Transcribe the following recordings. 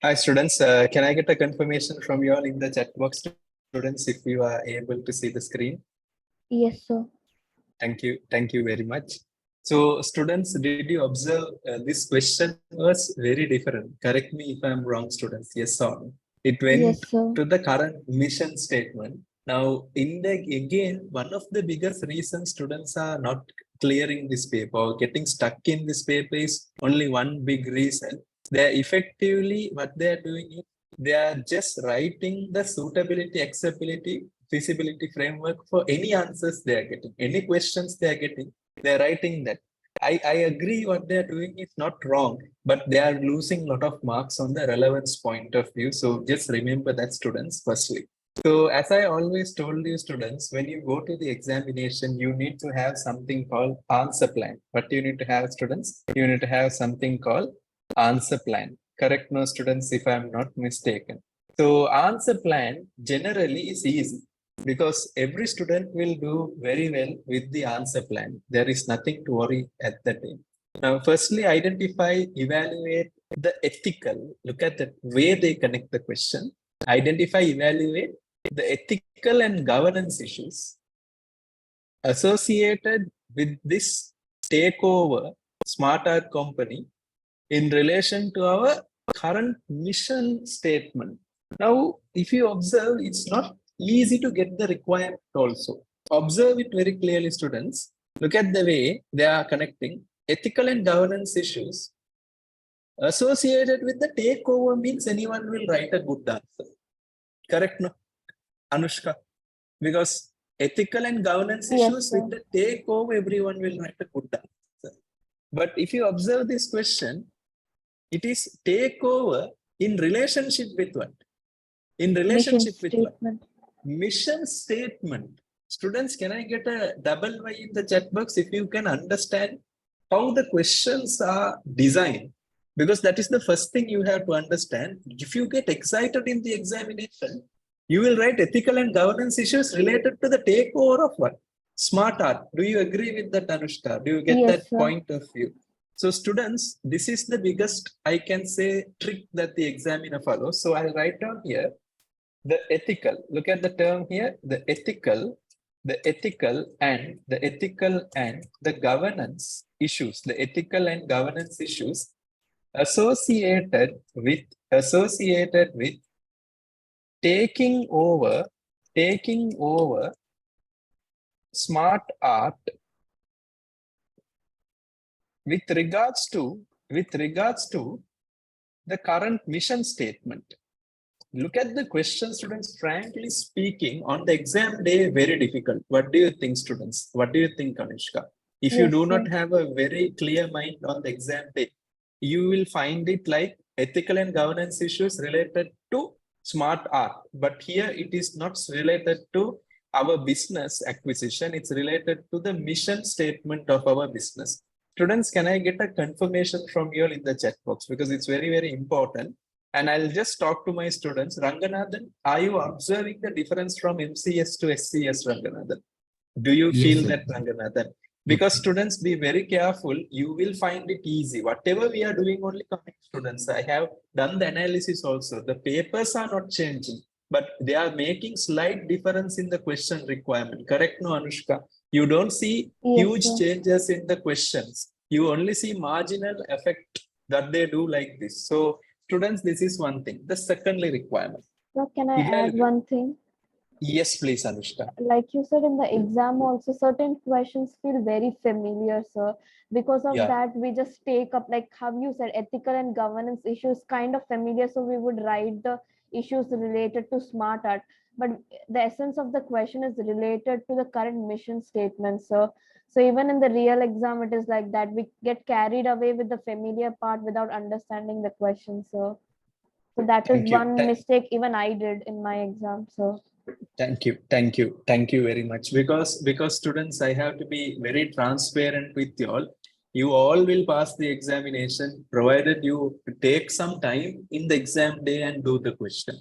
Hi students, can I get a confirmation from you all in the chat box, students, if you are able to see the screen? Yes, sir. Thank you very much. So students, did you observe this question was very different? Correct me if I'm wrong, students. Yes or no? It went Yes, sir. to the current mission statement. Now, again, one of the biggest reasons students are not clearing this paper or getting stuck in this paper is only one big reason. They're effectively, what they're doing is they are just writing the suitability, acceptability, feasibility framework for any answers they are getting, any questions they are getting, they're writing that. I agree what they're doing is not wrong, but they are losing a lot of marks on the relevance point of view. So just remember that, students, firstly. So as I always told you, students, when you go to the examination, you need to have something called answer plan. What you need to have, students? You need to have something called answer plan. Correct, no, students, if I'm not mistaken. So answer plan generally is easy because every student will do very well with the answer plan. There is nothing to worry at that time. Now, firstly, identify, evaluate the ethical. Look at the way they connect the question. Identify, evaluate the ethical and governance issues associated with this takeover smart art company in relation to our current mission statement. Now, if you observe, it's not easy to get the requirement also. Observe it very clearly, students. Look at the way they are connecting ethical and governance issues associated with the takeover means anyone will write a good answer. Correct, no, Anushka? Because ethical and governance Yes, issues sir. with the takeover, everyone will write a good answer. But if you observe this question, it is takeover in relationship with what? In Mission relationship with what? statement. Mission statement. Students, can I get a double Y in the chat box if you can understand how the questions are designed? Because that is the first thing you have to understand. If you get excited in the examination, you will write ethical and governance issues related to the takeover of what? Smart art. Do you agree with that, Anushka? Do you get Yes, that sir. point of view? So students, this is the biggest, I can say, trick that the examiner follows. So I'll write down here the ethical. Look at the term here, the ethical and the governance issues, the ethical and governance issues associated with taking over smart art with regards to the current mission statement. Look at the question, students. Frankly speaking, on the exam day, very difficult. What do you think, students? What do you think, Kanishka? If you Yes, do sir. not have a very clear mind on the exam day, you will find it like ethical and governance issues related to smart art. But here it is not related to our business acquisition. It's related to the mission statement of our business. Students, can I get a confirmation from you all in the chat box? Because it's very, very important. And I'll just talk to my students. Ranganathan, are you observing the difference from MCS to SCS, Ranganathan? Do you Yes, feel sir. that, Ranganathan? Yes, Because sir. students, be very careful. You will find it easy. Whatever we are doing, only coming students. I have done the analysis also. The papers are not changing, but they are making slight difference in the question requirement. Correct, no, Anushka? You don't see Yes, huge sir. changes in the questions. You only see marginal effect that they do like this. So students, this is one thing. The secondly requirement. Sir, can I add Evaluate. one thing? Yes, please, Anushka. Like you said in the exam also, certain questions feel very familiar, sir. Because of Yeah. that, we just take up, like how you said, ethical and governance issues kind of familiar. So we would write the issues related to smart art. But the essence of the question is related to the current mission statement, sir. So even in the real exam, it is like that. We get carried away with the familiar part without understanding the question, sir. So that is Thank you. one mistake even I did in my exam, sir. Thank you very much. Because students, I have to be very transparent with you all. You all will pass the examination provided you take some time in the exam day and do the question.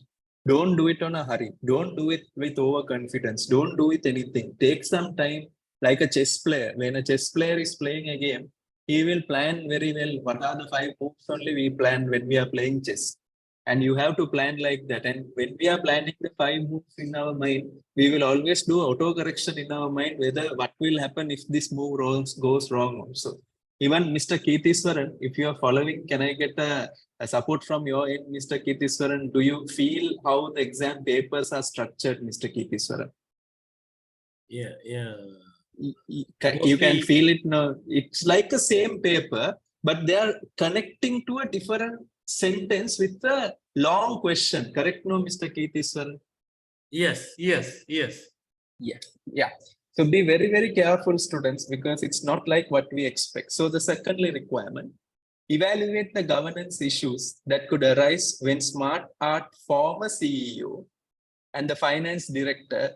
Don't do it on a hurry. Don't do it with overconfidence. Don't do it anything. Take some time like a chess player. When a chess player is playing a game, he will plan very well. What are the 5 moves only we plan when we are playing chess? And you have to plan like that. And when we are planning the 5 moves in our mind, we will always do auto correction in our mind whether what will happen if this move goes wrong also. Even Mr. Keetheeswaran, if you are following, can I get a support from your end, Mr. Keetheeswaran? Do you feel how the exam papers are structured, Mr. Keetheeswaran? Yeah, yeah. You can feel it now. It's like the same paper, but they are connecting to a different sentence with a long question. Correct, no, Mr. Keetheeswaran? Yes. Yeah. So be very, very careful, students, because it's not like what we expect. So the secondly requirement, evaluate the governance issues that could arise when Smart Art former CEO and the finance director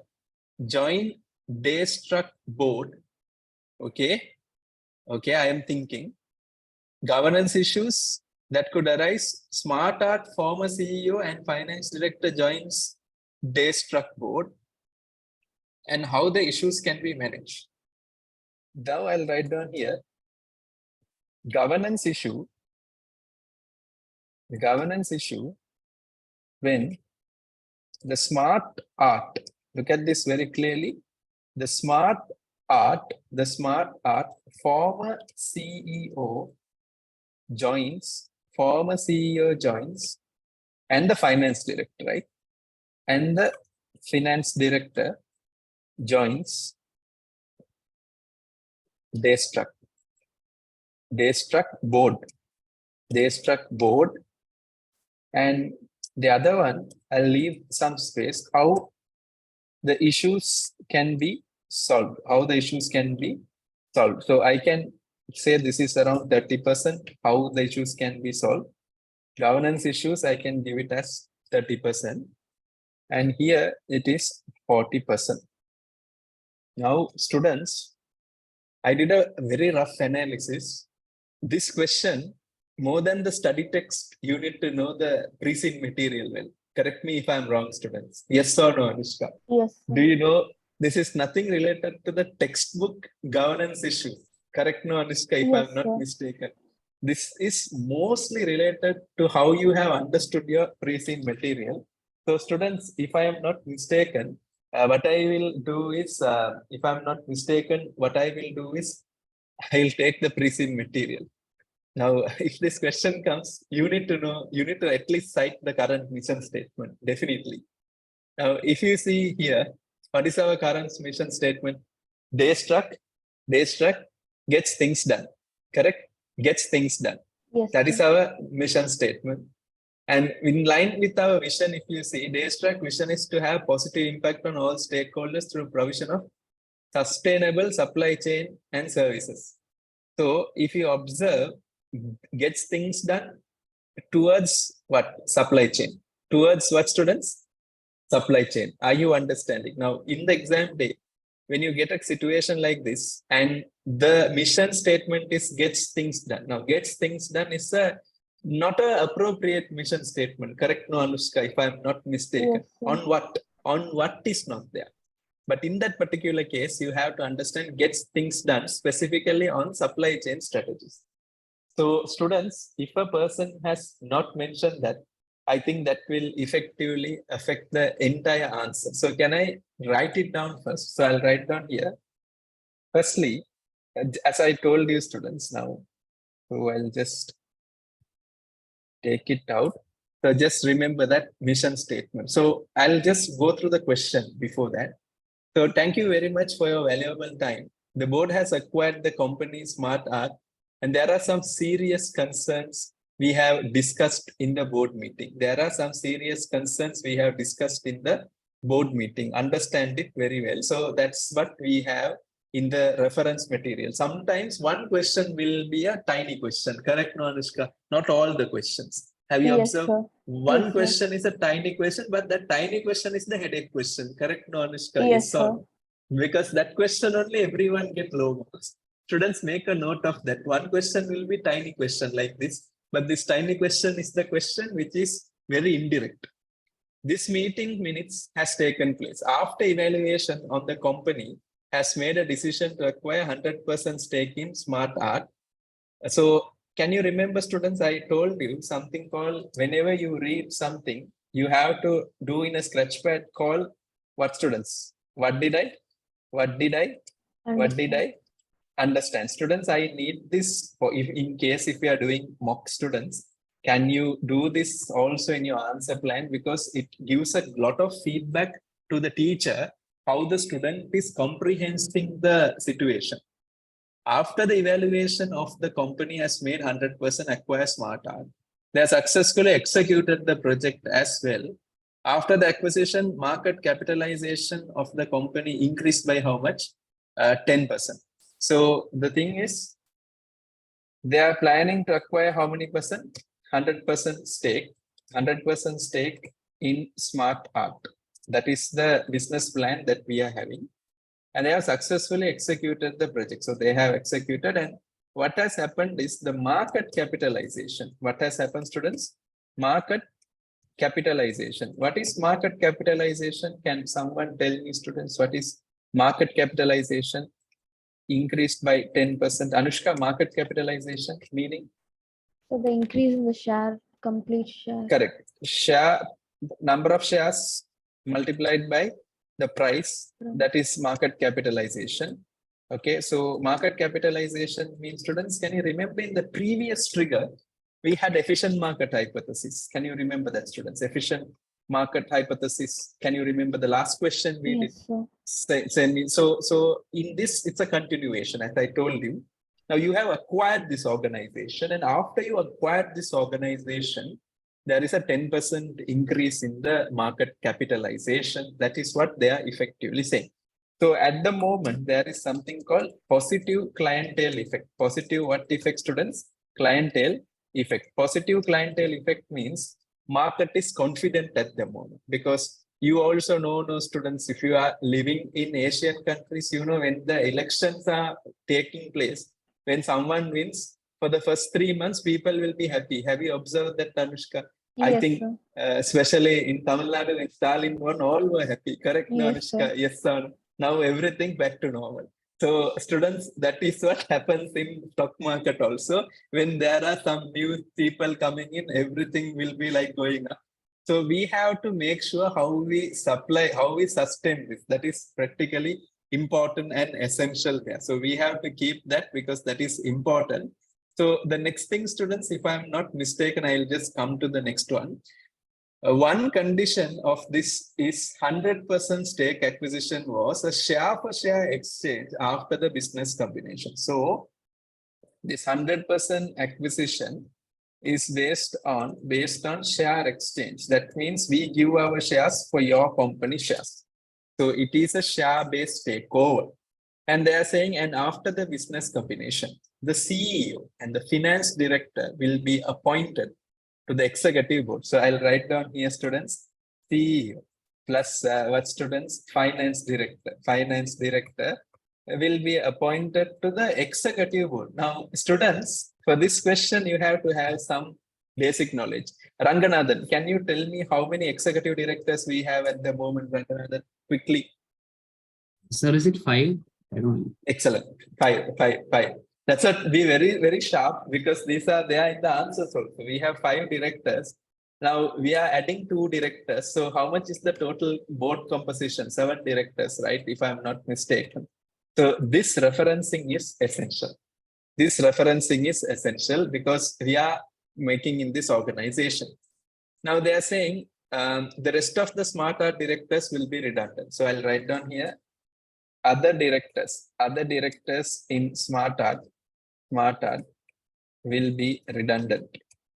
join Daistruk board. Okay, I am thinking governance issues that could arise. Smart Art former CEO and finance director joins Daistruk board, and how the issues can be managed. Now I'll write down here governance issue. The governance issue when the Smart Art, look at this very clearly. The Smart Art former CEO joins, and the finance director, right? And the finance director joins Daistruk board. And the other one, I'll leave some space, how the issues can be solved. So I can say this is around 30%, how the issues can be solved. Governance issues, I can give it as 30%. And here it is 40%. Now, students, I did a very rough analysis. This question, more than the study text, you need to know the preceding material well. Correct me if I'm wrong, students. Yes or no, Anushka? Yes. Do you know this is nothing related to the textbook governance issue? Correct, no, Anushka, if I'm not mistaken. This is mostly related to how you have understood your preceding material. So, students, if I am not mistaken, what I will do is, I will take the preceding material. Now, if this question comes, you need to at least cite the current mission statement, definitely. Now, if you see here, what is our current mission statement? Daistruk gets things done. Correct? Gets things done. Yes. That is our mission statement. And in line with our vision, if you see, Daistruk vision is to have positive impact on all stakeholders through provision of sustainable supply chain and services. So if you observe, gets things done towards what? Supply chain. Towards what, students? Supply chain. Are you understanding? Now, in the exam day, when you get a situation like this and the mission statement is gets things done. Now, gets things done is not an appropriate mission statement. Correct, no, Anushka, if I'm not mistaken. Yes. On what? On what is not there. But in that particular case, you have to understand gets things done specifically on supply chain strategies. So, students, if a person has not mentioned that, I think that will effectively affect the entire answer. So can I write it down first? So I'll write down here. Firstly, as I told you, students, now, so I'll just take it out. So just remember that mission statement. So I'll just go through the question before that. So thank you very much for your valuable time. The board has acquired the company Smart Art, and there are some serious concerns we have discussed in the board meeting. Understand it very well. So that's what we have in the reference material. Sometimes one question will be a tiny question. Correct, no, Anushka? Not all the questions. Have you observed? Sir. One question is a tiny question, but that tiny question is the headache question. Correct, no, Anushka? Yes, sir. Because that question only everyone get low marks. Students, make a note of that. One question will be tiny question like this. But this tiny question is the question which is very indirect. This meeting minutes has taken place after evaluation on the company has made a decision to acquire 100% stake in Smart Art. So can you remember, students, I told you something called, whenever you read something, you have to do in a scratchpad called what, students? What did I understand? Students, I need this for if in case if we are doing mock students, can you do this also in your answer plan? Because it gives a lot of feedback to the teacher, how the student is comprehending the situation. After the evaluation of the company has made 100% acquire smart art, they have successfully executed the project as well. After the acquisition, market capitalization of the company increased by how much? 10%. So the thing is, they are planning to acquire how many percent? 100% stake, 100% stake in smart art. That is the business plan that we are having. And they have successfully executed the project. So they have executed, and what has happened is the market capitalization. What has happened, students? Market capitalization. What is market capitalization? Can someone tell me, students, what is market capitalization? Increased by 10%. Anushka, market capitalization meaning? So the increase in the share, complete share. Correct. Share, number of shares multiplied by the price, that is market capitalization. Okay, so market capitalization means, students, can you remember in the previous trigger, we had efficient market hypothesis. Can you remember that, students? Efficient market hypothesis. Can you remember the last question we did? So in this, it's a continuation, as I told you. Now you have acquired this organization, and after you acquired this organization, there is a 10% increase in the market capitalization. That is what they are effectively saying. So at the moment, there is something called positive clientele effect. Positive what effect, students? Clientele effect. Positive clientele effect means market is confident at the moment, because you also know, students, if you are living in Asian countries, you know, when the elections are taking place, when someone wins, for the first 3 months, people will be happy. Have you observed that, Anushka? Yes, I think, especially in Tamil Nadu, when Stalin won, all were happy. Correct, yes, Anushka? sir. Yes, sir. Now everything back to normal. So, students, that is what happens in stock market also. When there are some new people coming in, everything will be like going up. So we have to make sure how we supply, how we sustain this. That is practically important and essential there. So we have to keep that, because that is important. So the next thing, students, if I'm not mistaken, I'll just come to the next one. One condition of this is 100% stake acquisition was a share for share exchange after the business combination. So this 100% acquisition is based on share exchange. That means we give our shares for your company shares. So it is a share-based takeover. And they are saying, and after the business combination, the CEO and the finance director will be appointed to the executive board. So I'll write down here, students, CEO plus what, students? Finance director. Finance director will be appointed to the executive board. Now, students, for this question, you have to have some basic knowledge. Ranganathan, can you tell me how many executive directors we have at the moment, Ranganathan? Quickly. Sir, is it 5? I don't know. Excellent. Five. That's what be very sharp, because they are in the answers also. We have 5 directors. Now we are adding 2 directors. So how much is the total board composition? 7 directors, right? If I'm not mistaken. So this referencing is essential. This referencing is essential because we are making in this organization. Now they are saying the rest of the smart art directors will be redundant. So I'll write down here other directors in smart art will be redundant.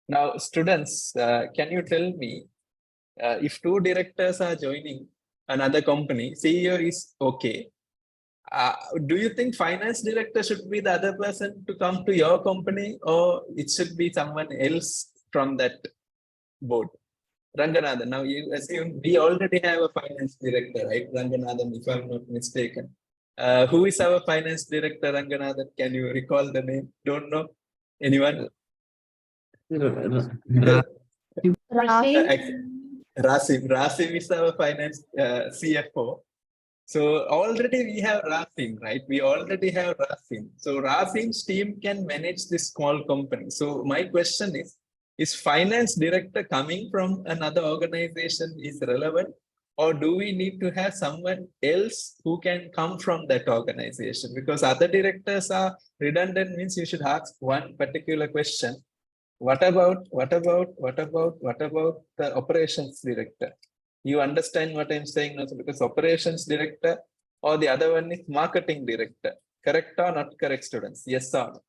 Now, students, can you tell me if 2 directors are joining another company, CEO is okay. Do you think finance director should be the other person to come to your company, or it should be someone else from that board? Ranganathan, now you assume we already have a finance director, right? Ranganathan, if I'm not mistaken. Who is our finance director, Ranganathan? Can you recall the name? Don't know? Anyone? Rasim is our finance CFO. So already we have Rafin, right? We already have Rafin. So Rafin's team can manage this small company. So my question is finance director coming from another organization is relevant? Or do we need to have someone else who can come from that organization? Because other directors are redundant, means you should ask one particular question. What about the operations director? You understand what I'm saying now? Because operations director or the other one is marketing director. Correct or not correct, students? Yes or no?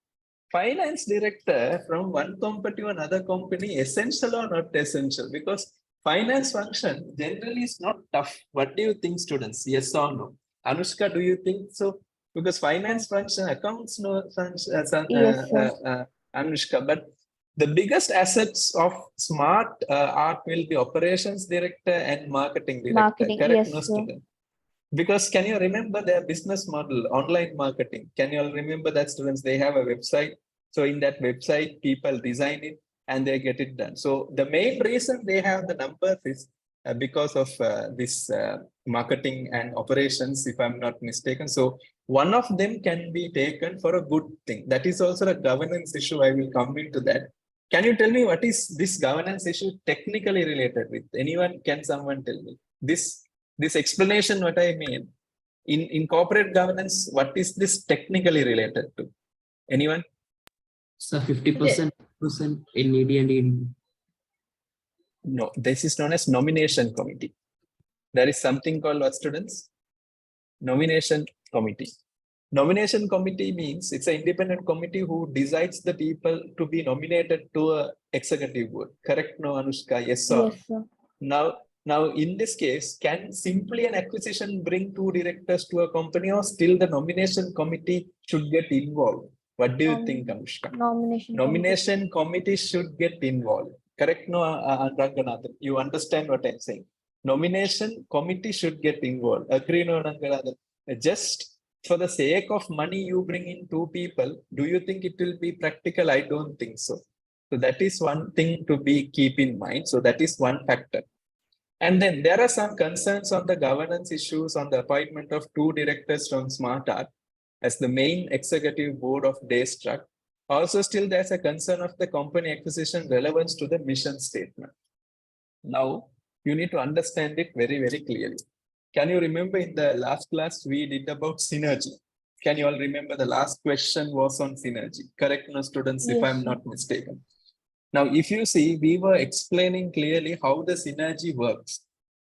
Finance director from one company to another company, essential or not essential? Because finance function generally is not tough. What do you think, students? Yes or no? Anushka, do you think so? Because finance function accounts no Yes, sir. Anushka, but the biggest assets of smart art will be operations director and marketing director. Marketing, Correct, yes, no, sir. student? Because can you remember their business model, online marketing? Can you all remember that, students? They have a website. So in that website, people design it and they get it done. So the main reason they have the numbers is because of this marketing and operations, if I'm not mistaken. So one of them can be taken for a good thing. That is also a governance issue. I will come into that. Can you tell me what is this governance issue technically related with? Anyone? Can someone tell me? This explanation, what I mean, in corporate governance, what is this technically related to? Anyone? So 50% in AD and ED. No, this is known as nomination committee. There is something called what, students? Nomination committee. Nomination committee means it's an independent committee who decides the people to be nominated to a executive board. Correct, no, Anushka? Yes, sir. Yes, sir. Now, in this case, can simply an acquisition bring two directors to a company, or still the nomination committee should get involved? What do you think, Anushka? Nomination committee should get involved. Correct, no, Ranganathan? You understand what I'm saying? Nomination committee should get involved. Agree, no, Ranganathan? Just for the sake of money, you bring in two people. Do you think it will be practical? I don't think so. So that is one thing to be keep in mind. So that is one factor. And then there are some concerns on the governance issues on the appointment of two directors from Smart Art as the main executive board of Daistruk. Also, still there's a concern of the company acquisition relevance to the mission statement. Now, you need to understand it very, very clearly. Can you remember in the last class we did about synergy? Can you all remember the last question was on synergy? Correct, no, students, if I'm not mistaken. Now, if you see, we were explaining clearly how the synergy works.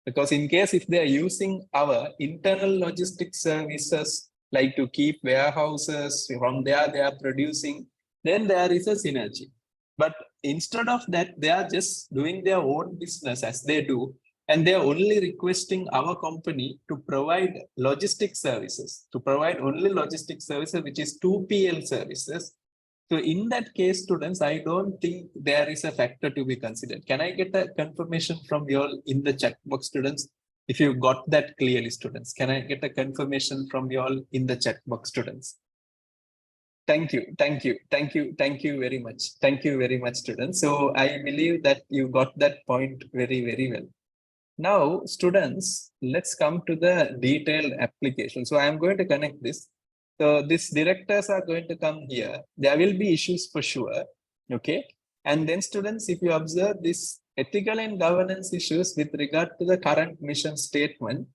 Because in case if they are using our internal logistics services, like to keep warehouses, from there they are producing, then there is a synergy. But instead of that, they are just doing their own business as they do. And they are only requesting our company to provide logistics services, to provide only logistics services, which is 2PL services. So in that case, students, I don't think there is a factor to be considered. Can I get a confirmation from you all in the chat box, students? If you got that clearly, students, can I get a confirmation from you all in the chat box, students? Thank you very much. Thank you very much, students. So I believe that you got that point very, very well. Now, students, let's come to the detailed application. So I am going to connect this. So these directors are going to come here. There will be issues for sure. Okay. And then students, if you observe this ethical and governance issues with regard to the current mission statement,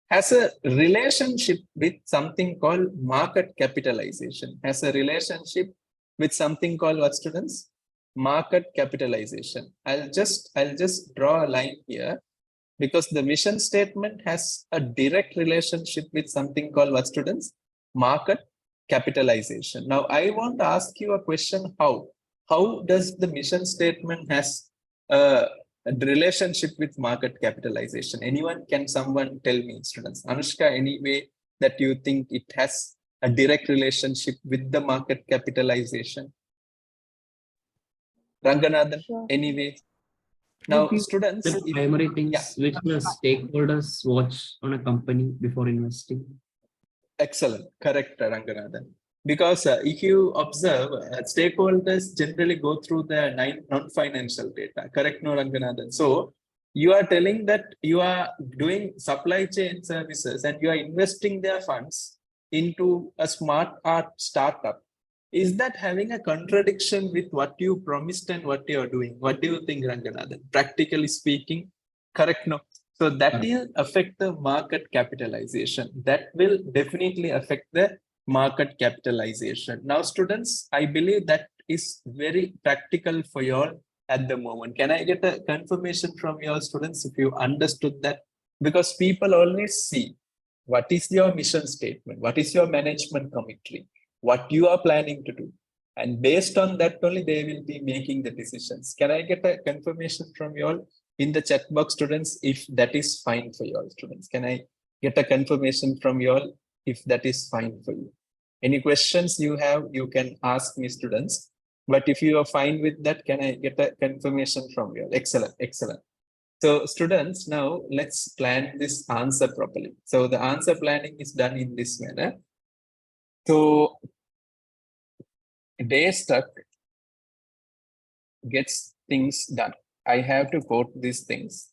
has a relationship with something called market capitalization. Has a relationship with something called what, students? Market capitalization. I'll just draw a line here, because the mission statement has a direct relationship with something called what, students? Market capitalization. Now, I want to ask you a question. How does the mission statement has a relationship with market capitalization? Anyone? Can someone tell me, students? Anushka, any way that you think it has a direct relationship with the market capitalization? Ranganathan, any way? Now, students, the primary things which the stakeholders watch on a company before investing. Excellent. Correct, Ranganathan. Because if you observe, stakeholders generally go through the non-financial data. Correct, no, Ranganathan? So You are telling that you are doing supply chain services and you are investing their funds into a smart art startup. Is that having a contradiction with what you promised and what you are doing? What do you think, Ranganathan? Practically speaking, correct? No. So that will affect the market capitalization. That will definitely affect the market capitalization. Now, students, I believe that is very practical for you all at the moment. Can I get a confirmation from your students if you understood that? Because people always see what is your mission statement, what is your management committee, what you are planning to do. And based on that only, they will be making the decisions. Can I get a confirmation from you all in the chat box, students, if that is fine for you all, students? Can I get a confirmation from you all if that is fine for you? Any questions you have, you can ask me, students. But if you are fine with that, can I get a confirmation from you? Excellent, excellent. So students, now let's plan this answer properly. So the answer planning is done in this manner. So Daistruk gets things done. I have to quote these things.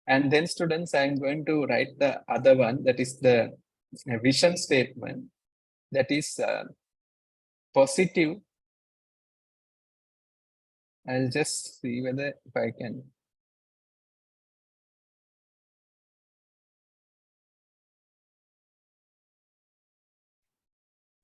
And then students, I'm going to write the other one, that is the vision statement, that is positive. I'll just see whether if I can.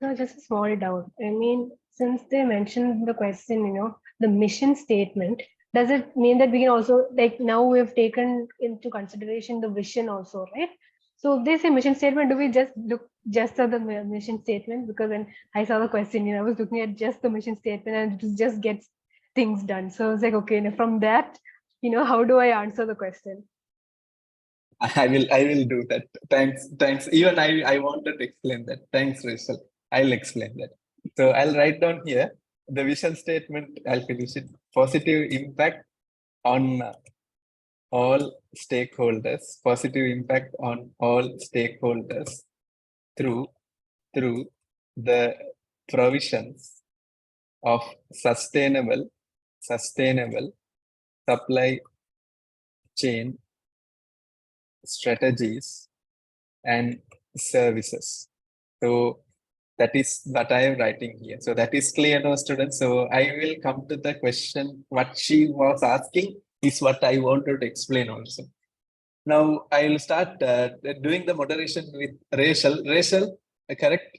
No, just a small doubt. I mean, since they mentioned the question, the mission statement, does it mean that we can also, like now we've taken into consideration the vision also, right? So if they say mission statement, do we just look just at the mission statement? Because when I saw the question, I was looking at just the mission statement and it just gets things done. So I was like, okay, from that, how do I answer the question? I will do that. Thanks. Even I wanted to explain that. Thanks, Rachel. I'll explain that. So I'll write down here the vision statement. I'll finish it. Positive impact on all stakeholders. Positive impact on all stakeholders through the provisions of sustainable supply chain strategies and services. So that is what I am writing here. So that is clear now, students. So I will come to the question. What she was asking is what I wanted to explain also. Now I will start doing the moderation with Rachel. Rachel, correct?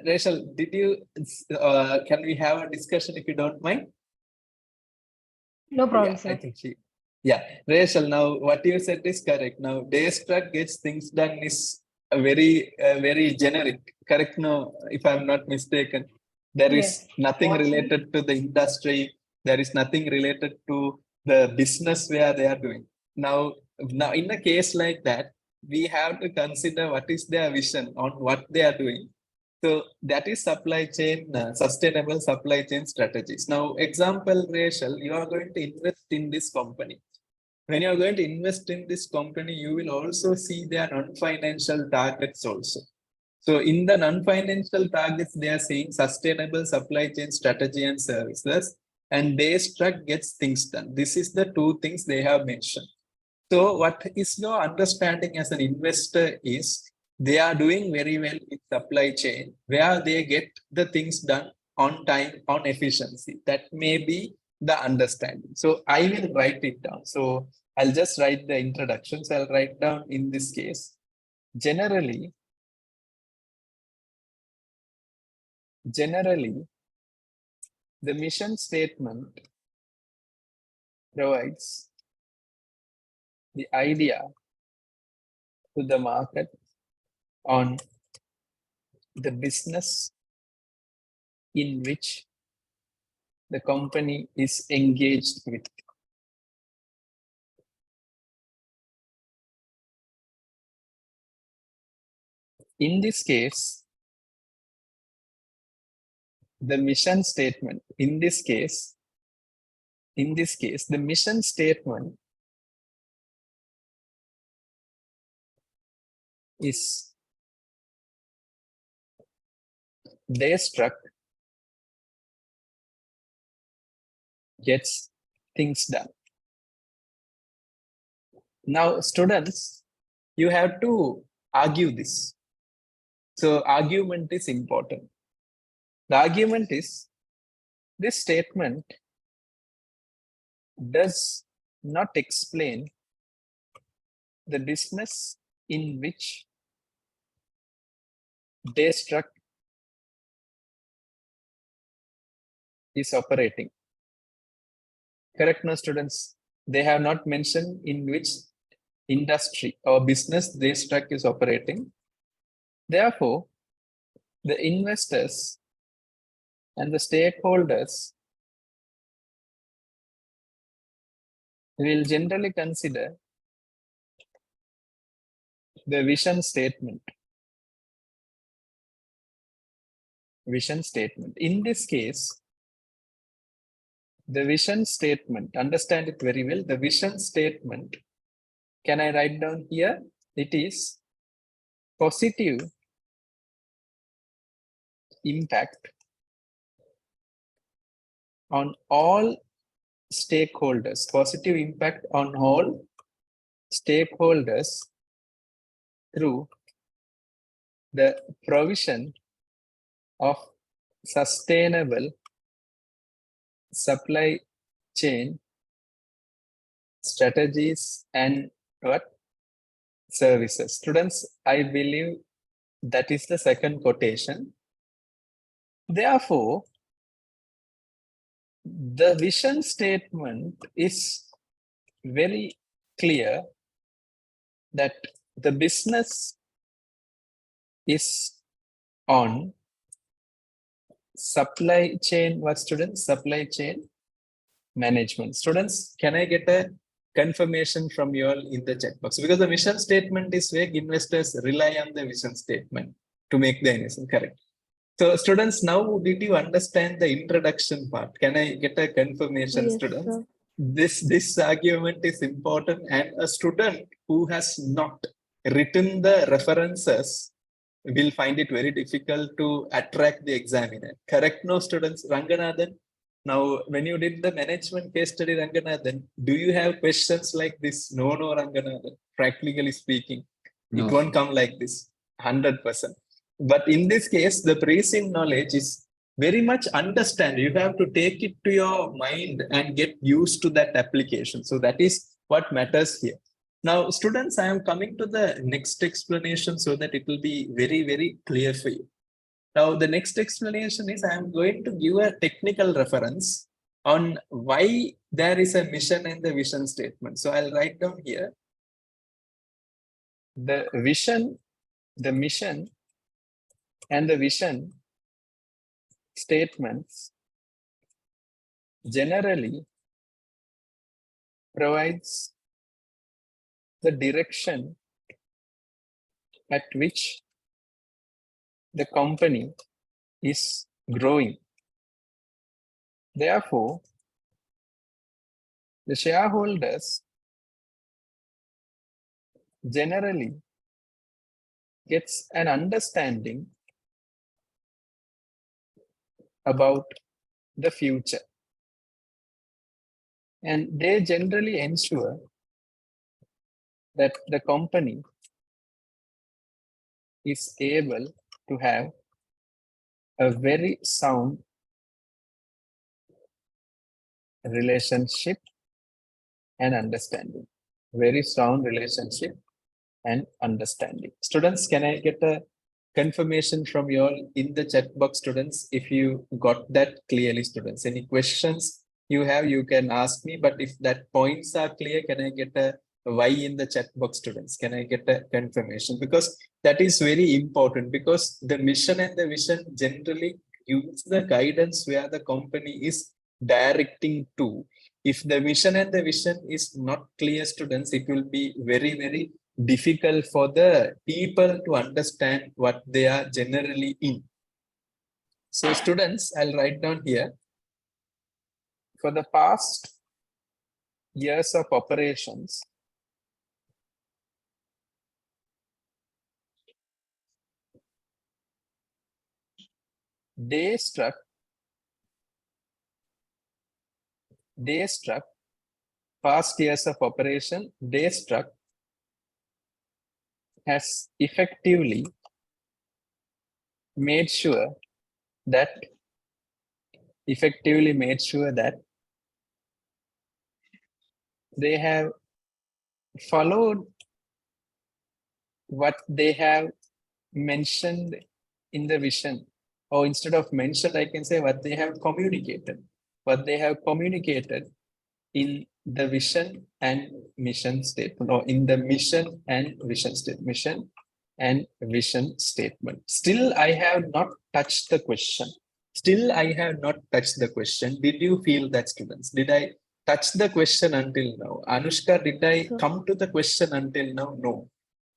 Rachel, did you? Can we have a discussion if you don't mind? No problem, Yeah, sir. I think she. Yeah, Rachel. Now what you said is correct. Now Daistruk gets things done is a very generic. Correct? No, if I'm not mistaken, there is nothing related to the industry. There is nothing related to the business where they are doing. Now in a case like that, we have to consider what is their vision on what they are doing. So that is supply chain, sustainable supply chain strategies. Now, example, Rachel, you are going to invest in this company. When you are going to invest in this company, you will also see their non-financial targets also. So in the non-financial targets, they are saying sustainable supply chain strategy and services, and Daistruk gets things done. This is the two things they have mentioned. So what is your understanding as an investor is they are doing very well with supply chain where they get the things done on time, on efficiency. That may be the understanding. So I will write it down. So I'll just write the introduction. So I'll write down in this case, generally, the mission statement provides the idea to the market on the business in which the company is engaged with. In this case, the mission statement, the mission statement is Daistruk gets things done. Now, students, you have to argue this. So argument is important. The argument is this statement does not explain the business in which Daistruk is operating. Correct, no, students? They have not mentioned in which industry or business Daistruk is operating. Therefore, the investors and the stakeholders will generally consider the vision statement. Vision statement. In this case, the vision statement, understand it very well. The vision statement, can I write down here? It is positive impact on all stakeholders, positive impact on all stakeholders through the provision of sustainable supply chain strategies and what? Services. Students, I believe that is the second quotation. Therefore, the vision statement is very clear that the business is on supply chain, what students? Supply chain management. Students, can I get a confirmation from you all in the chat box? Because the mission statement is vague, investors rely on the vision statement to make the investment correct. So students, now did you understand the introduction part? Can I get a confirmation, Yes, students? sir. This argument is important, and a student who has not written the references will find it very difficult to attract the examiner. Correct, no, students? Ranganathan, now when you did the management case study, Ranganathan, do you have questions like this? No, Ranganathan. Practically speaking, No, it won't sir. come like this, 100%. But in this case, the present knowledge is very much understand. You have to take it to your mind and get used to that application. So that is what matters here. Now, students, I am coming to the next explanation so that it will be very, very clear for you. Now, the next explanation is I am going to give a technical reference on why there is a mission and the vision statement. So I'll write down here the vision, the mission, and the vision statements generally provides the direction at which the company is growing. Therefore, the shareholders generally gets an understanding about the future, and they generally ensure that the company is able to have a very sound relationship and understanding. Very sound relationship and understanding. Students, can I get a confirmation from you all in the chat box, students, if you got that clearly, students? Any questions you have, you can ask me, but if that points are clear, can I get a why in the chat box, students? Can I get a confirmation? Because that is very important, because the mission and the vision generally gives the guidance where the company is directing to. If the mission and the vision is not clear, students, it will be very, very difficult for the people to understand what they are generally in. So students, I'll write down here, for the past years of operations, Daistruk past years of operation, Daistruk has effectively made sure that they have followed what they have mentioned in the vision, or instead of mentioned, I can say what they have communicated. What they have communicated in the vision and mission statement, or in the mission and vision statement. Still, I have not touched the question. Did you feel that, students? Did I touch the question until now? Anushka, did I come to the question until now? No.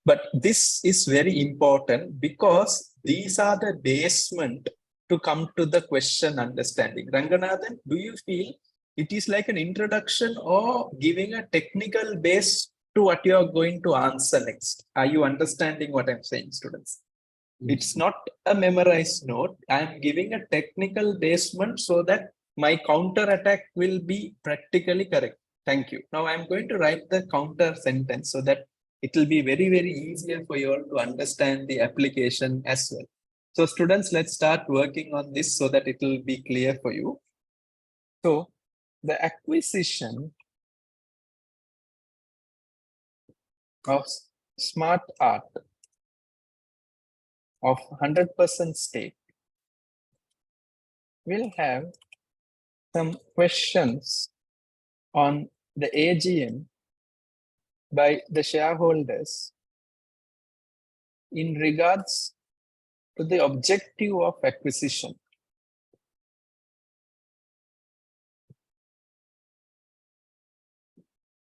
But this is very important because these are the basement to come to the question understanding. Ranganathan, do you feel it is like an introduction or giving a technical base to what you are going to answer next? Are you understanding what I'm saying, students? It's not a memorized note. I'm giving a technical basement so that my counter attack will be practically correct. Thank you. Now I'm going to write the counter sentence so that it will be very, very easier for you all to understand the application as well. So students, let's start working on this so that it will be clear for you. So the acquisition of Smart Art of 100% stake will have some questions on the AGM by the shareholders in regards to the objective of acquisition.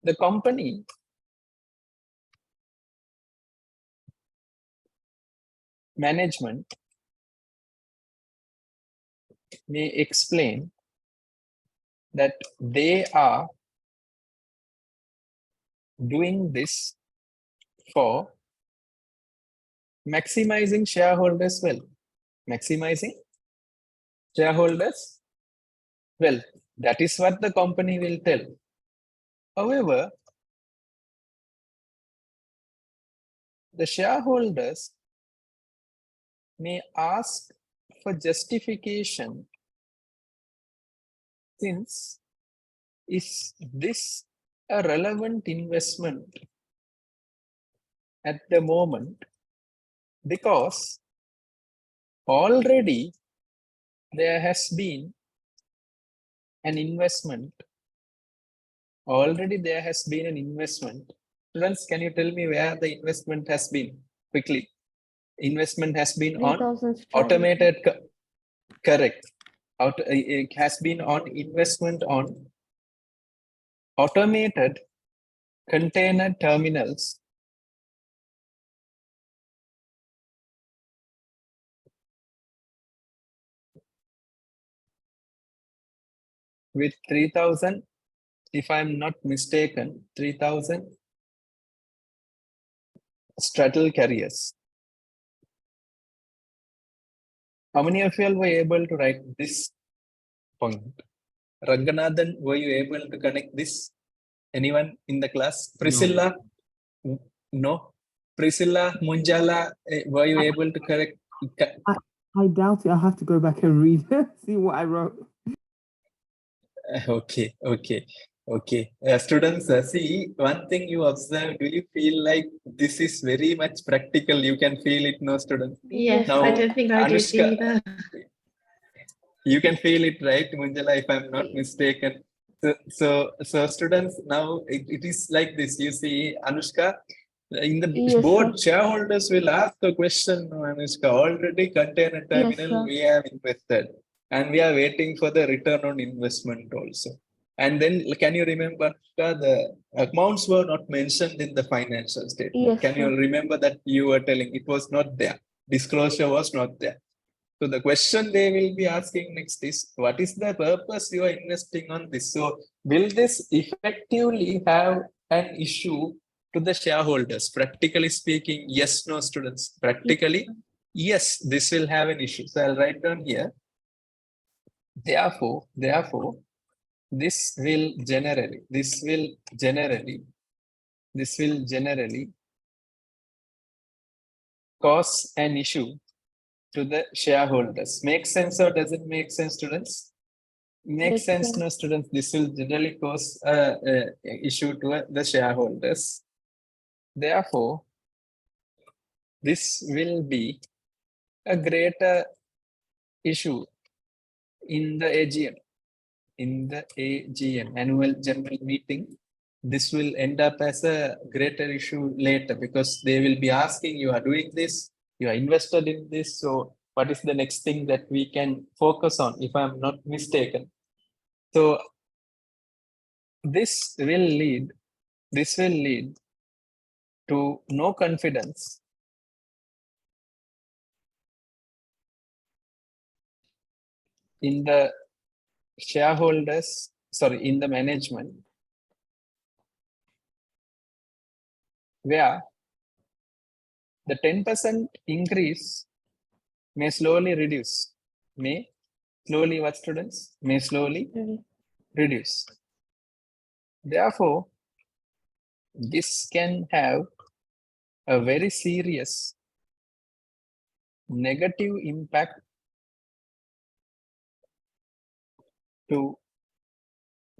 The company management may explain that they are doing this for maximizing shareholders' wealth. Maximizing shareholders' wealth. That is what the company will tell. However, the shareholders may ask for justification, since is this a relevant investment at the moment, because already there has been an investment. Students, can you tell me where the investment has been? Quickly. Investment has been on 3,000 automated, correct. It has been on investment on automated container terminals with 3,000, if I'm not mistaken, 3,000 straddle carriers. How many of you all were able to write this point? Ranganathan, were you able to connect this? Anyone in the class? Priscilla? No. Priscilla, Munjala, were you able to correct? I doubt it. I'll have to go back and read see what I wrote. Okay. Students, see, one thing you observe, do you feel like this is very much practical? You can feel it, no, students? Yes, Now, I don't think I did Anushka, either. you can feel it, right, Munjala, if I'm not mistaken. So students, now it is like this. You see, Anushka, in the Yes, board, sir. shareholders will ask a question, Anushka, already container terminal sir. we have invested and we are waiting for the return on investment also. And then can you remember the amounts were not mentioned in the financial statement? Yes, Can you sir. remember that you were telling it was not there? Disclosure was not there. So the question they will be asking next is, what is the purpose you are investing on this? So will this effectively have an issue to the shareholders? Practically speaking, yes, no, students. Practically, yes, this will have an issue. So I'll write down here. Therefore, this will generally cause an issue to the shareholders. Make sense or doesn't make sense, students? Makes Makes sense, sense. no, students. This will generally cause a issue to the shareholders. Therefore, this will be a greater issue in the AGM. In the AGM, annual general meeting, this will end up as a greater issue later because they will be asking, you are doing this, you are invested in this, so what is the next thing that we can focus on, if I'm not mistaken? So this will lead to no confidence in the shareholders, in the management, where the 10% increase may slowly reduce. May slowly, what, students? May slowly reduce. Therefore, this can have a very serious negative impact to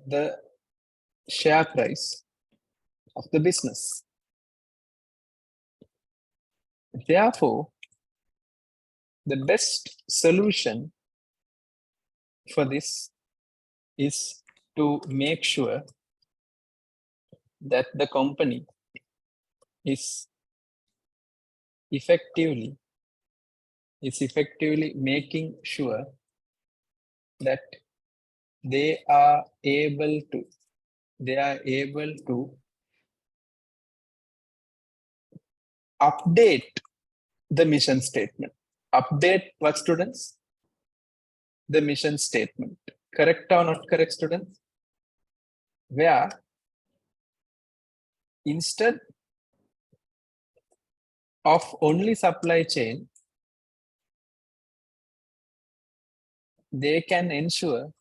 the share price of the business. Therefore, the best solution for this is to make sure that the company is effectively making sure that they are able to update the mission statement. Update what, students? The mission statement. Correct or not correct, students? Where instead of only supply chain, they can ensure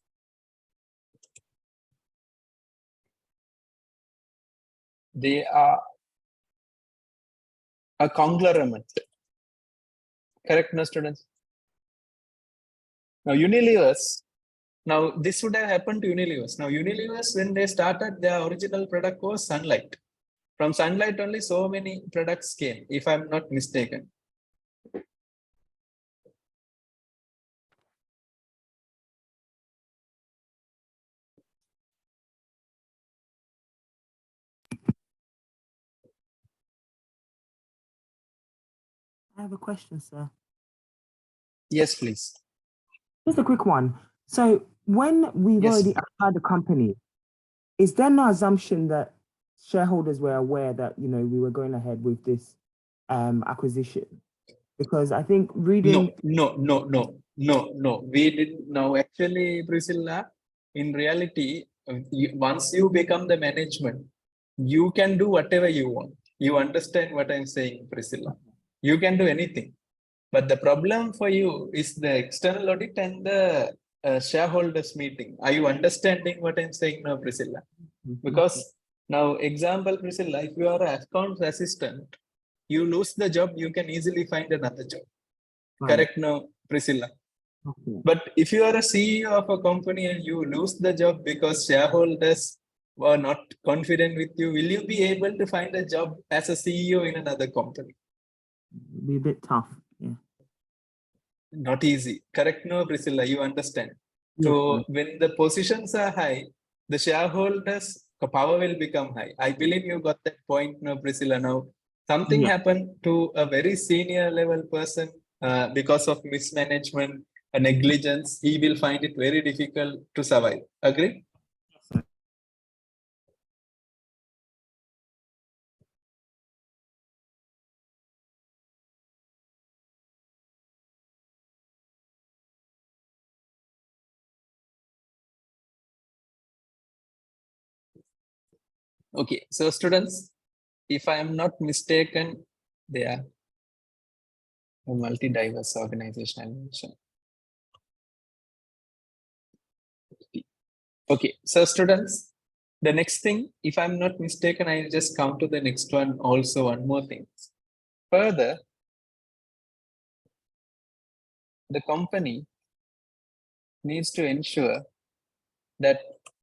they are a conglomerate. Correct, no, students? Now, Unilever's, now this would have happened to Unilever's. Now, Unilever's, when they started, their original product was sunlight. From sunlight only so many products came, if I'm not mistaken. I have a question, sir. Yes, please. Just a quick one. So when we've Yes. already acquired the company, is there no assumption that shareholders were aware that, you know, we were going ahead with this acquisition? Because I think reading... No. We didn't know. Actually, Priscilla, in reality, once you become the management, you can do whatever you want. You understand what I'm saying, Priscilla? You can do anything. But the problem for you is the external audit and the shareholders meeting. Are you understanding what I'm saying now, Priscilla? Because now, example, Priscilla, if you are an accounts assistant, you lose the job, you can easily find another job. Right. Correct now, Priscilla? Okay. But if you are a CEO of a company and you lose the job because shareholders were not confident with you, will you be able to find a job as a CEO in another company? Be a bit tough. Yeah. Not easy. Correct now, Priscilla, you understand. Yes, So sir. when the positions are high, the shareholders' power will become high. I believe you got that point now, Priscilla. Now, something Yeah. happened to a very senior level person because of mismanagement and negligence. He will find it very difficult to survive. Agree? Okay, so students, if I am not mistaken, they are a multi-diverse organizational mission. Okay, so students, the next thing, if I'm not mistaken, I'll just come to the next one also, one more thing. Further, the company needs to ensure that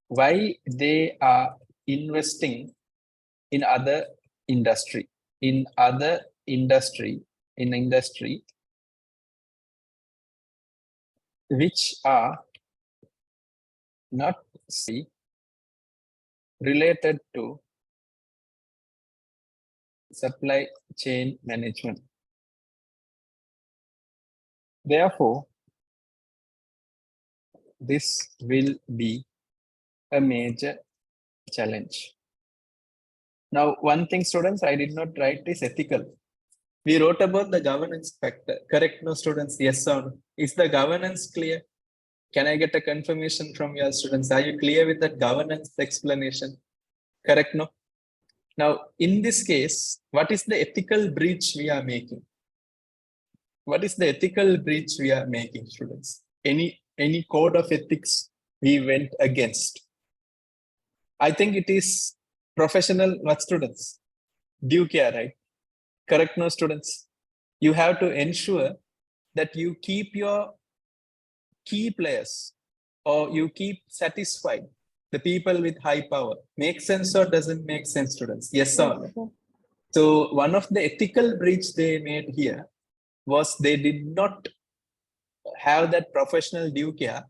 why they are investing in other industry, in industry which are not related to supply chain management. Therefore, this will be a major challenge. Now, one thing, students, I did not write is ethical. We wrote about the governance factor. Correct, no, students? Yes or no? Is the governance clear? Can I get a confirmation from your students? Are you clear with that governance explanation? Correct, no? Now, in this case, what is the ethical breach we are making? What is the ethical breach we are making, students? Any code of ethics we went against? I think it is professional, what students? Due care, right? Correct, no, students? You have to ensure that you keep your key players or you keep satisfied the people with high power. Make sense or doesn't make sense, students? Yes or no? Yes, sir. So one of the ethical breach they made here was they did not have that professional due care.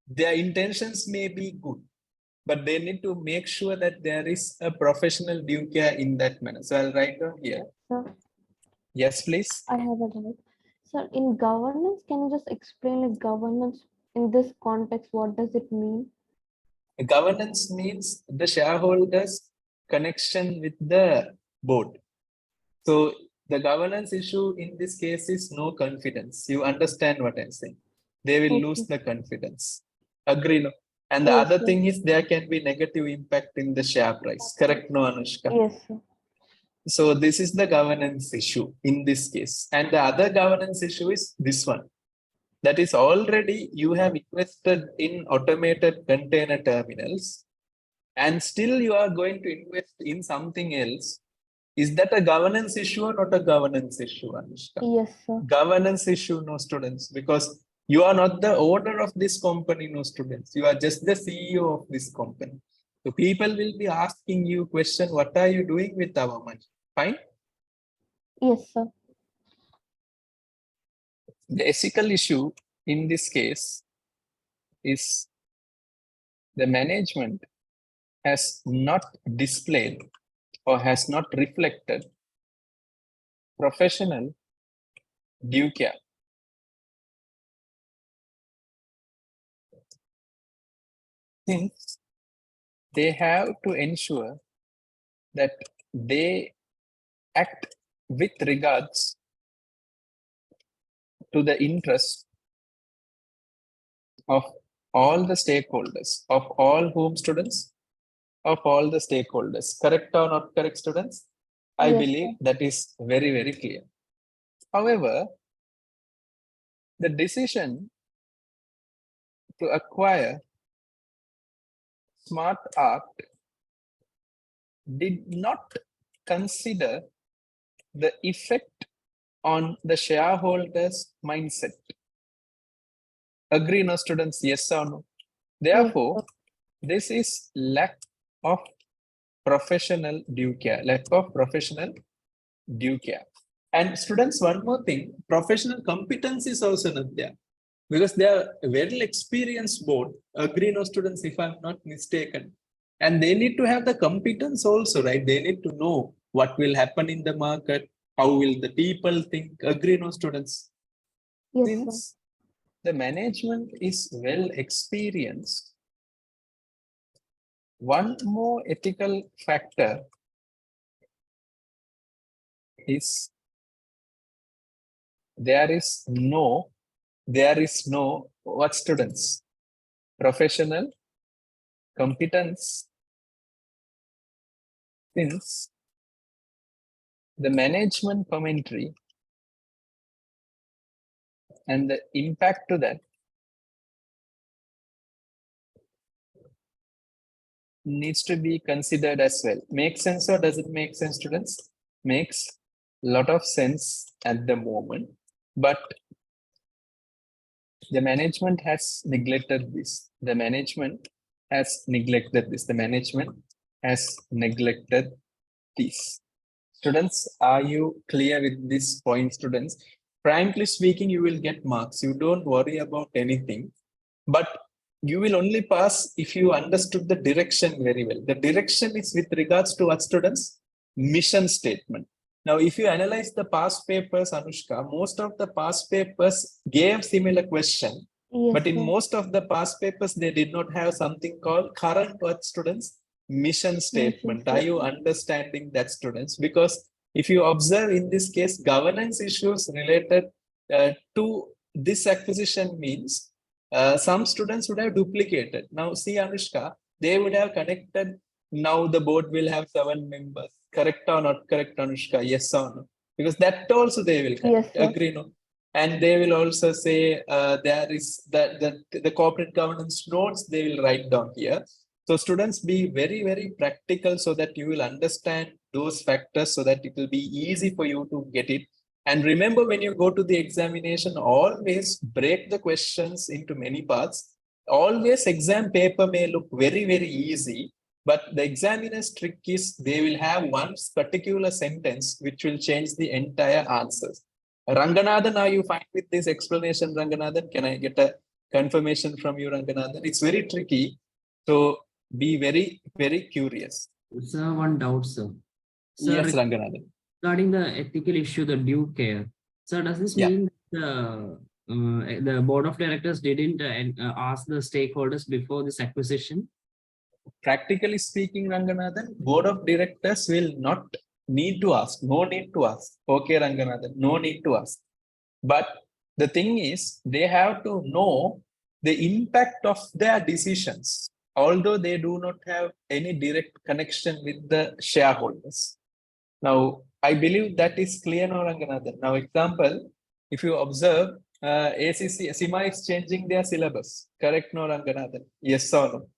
Their intentions may be good, but they need to make sure that there is a professional due care in that manner. So I'll write down here. Sir, Yes, please. I have a doubt. Sir, in governance, can you just explain like governance in this context? What does it mean? Governance means the shareholders' connection with the board. So the governance issue in this case is no confidence. You understand what I'm saying? They will lose Okay. the confidence. Agree, no? And the Yes, other sir. thing is there can be negative impact in the share price. Correct, no, Anushka? Yes, sir. So this is the governance issue in this case. And the other governance issue is this one. That is already you have invested in automated container terminals and still you are going to invest in something else. Is that a governance issue or not a governance issue, Anushka? Yes, sir. Governance issue, no, students, because you are not the owner of this company, no, students. You are just the CEO of this company. So people will be asking you question, what are you doing with our money? Fine. Yes, sir. The ethical issue in this case is the management has not displayed or has not reflected professional due care. Since they have to ensure that they act with regards to the interest of all the stakeholders, of all whom students, of all the stakeholders. Correct or not correct, students? I Yes, believe sir. that is very, very clear. However, the decision to acquire Smart Art did not consider the effect on the shareholders' mindset. Agree, no, students? Yes or no? Therefore, this is lack of professional due care. Lack of professional due care. And students, one more thing, professional competence is also not there. Because they are a very experienced board. Agree, no, students, if I'm not mistaken. And they need to have the competence also, right? They need to know what will happen in the market, how will the people think. Agree, no, students? Yes, sir. Since the management is well experienced, one more ethical factor is there is no what, students? Professional competence. Since the management commentary and the impact to that needs to be considered as well. Makes sense or does it make sense, students? Makes a lot of sense at the moment, but the management has neglected this. The management has neglected this. The management has neglected this. Students, are you clear with this point, students? Frankly speaking, you will get marks. You don't worry about anything, but you will only pass if you understood the direction very well. The direction is with regards to what, students? Mission statement. Now, if you analyze the past papers, Anushka, most of the past papers gave similar question, Yes, but in sir. most of the past papers, they did not have something called current what, students? Mission statement. Are you understanding that, students? Because if you observe in this case, governance issues related to this acquisition means some students would have duplicated. Now, see, Anushka, they would have connected. Now the board will have 7 members. Correct or not correct, Anushka? Yes or no? Because that also they will connect. Yes, sir. Agree, no? And they will also say there is the corporate governance notes they will write down here. So students, be very, very practical so that you will understand those factors so that it will be easy for you to get it. And remember, when you go to the examination, always break the questions into many parts. Always exam paper may look very, very easy, but the examiner's trick is they will have one particular sentence which will change the entire answers. Ranganathan, are you fine with this explanation, Ranganathan? Can I get a confirmation from you, Ranganathan? It's very tricky. So be very, very curious. Sir, one doubt, sir. Sir, Yes, Ranganathan. regarding the ethical issue, the due care. Sir, does this Yeah. mean the board of directors didn't ask the stakeholders before this acquisition? Practically speaking, Ranganathan, board of directors will not need to ask. No need to ask. Okay, Ranganathan, no need to ask. But the thing is, they have to know the impact of their decisions, although they do not have any direct connection with the shareholders. Now, I believe that is clear now, Ranganathan. Now, example, if you observe, ACC, CIMA is changing their syllabus. Correct, no, Ranganathan? Yes or no?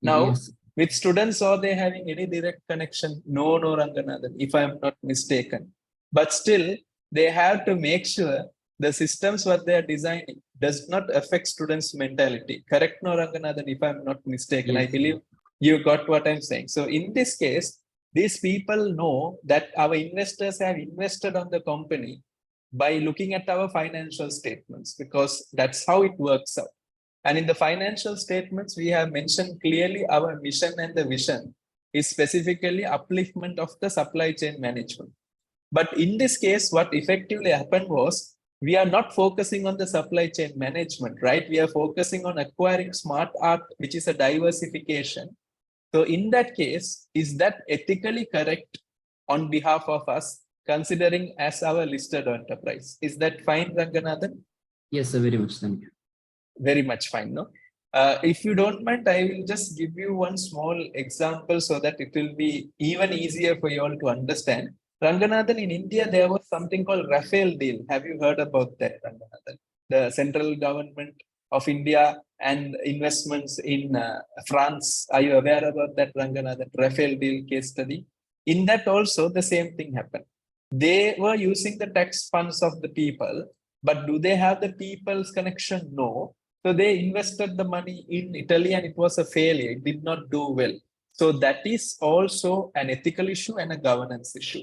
Now, Yes. with students, are they having any direct connection? No, no, Ranganathan, if I am not mistaken. But still, they have to make sure the systems what they are designing does not affect students' mentality. Correct, no, Ranganathan, if I'm not mistaken. Yes. I believe you got what I'm saying. So in this case, these people know that our investors have invested on the company by looking at our financial statements, because that's how it works out. And in the financial statements, we have mentioned clearly our mission and the vision is specifically upliftment of the supply chain management. But in this case, what effectively happened was we are not focusing on the supply chain management, right? We are focusing on acquiring smart art, which is a diversification. So in that case, is that ethically correct on behalf of us, considering as our listed enterprise? Is that fine, Ranganathan? Yes, sir, very much. Thank you. Very much fine, no? If you don't mind, I will just give you one small example so that it will be even easier for you all to understand. Ranganathan, in India, there was something called Rafael deal. Have you heard about that, Ranganathan? The central government of India and investments in France. Are you aware about that, Ranganathan? Rafael deal case study. In that also, the same thing happened. They were using the tax funds of the people, but do they have the people's connection? No. So they invested the money in Italy and it was a failure. It did not do well. So that is also an ethical issue and a governance issue.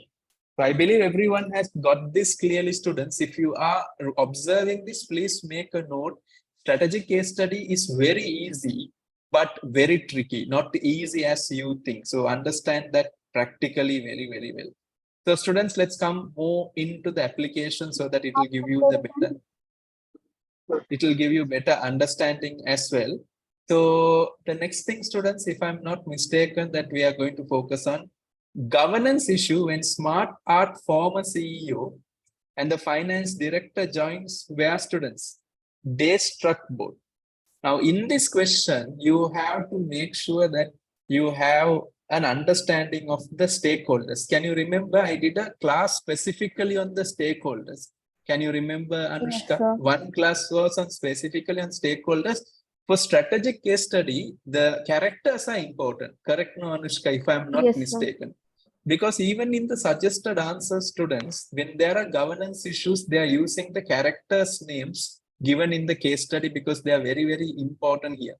So I believe everyone has got this clearly, students. If you are observing this, please make a note. Strategic case study is very easy, but very tricky, not easy as you think. So understand that practically very, very well. So students, let's come more into the application so that it will give you the better. It will give you better understanding as well. So the next thing, students, if I'm not mistaken, that we are going to focus on governance issue when Smart Art former CEO and the finance director joins where, students? Daistruk board. Now, in this question, you have to make sure that you have an understanding of the stakeholders. Can you remember I did a class specifically on the stakeholders? Can you remember, Anushka? sir. One class was on specifically on stakeholders. For strategic case study, the characters are important. Correct, no, Anushka, if I'm not Yes, sir. mistaken. Because even in the suggested answer students, when there are governance issues, they are using the characters' names given in the case study because they are very, very important here.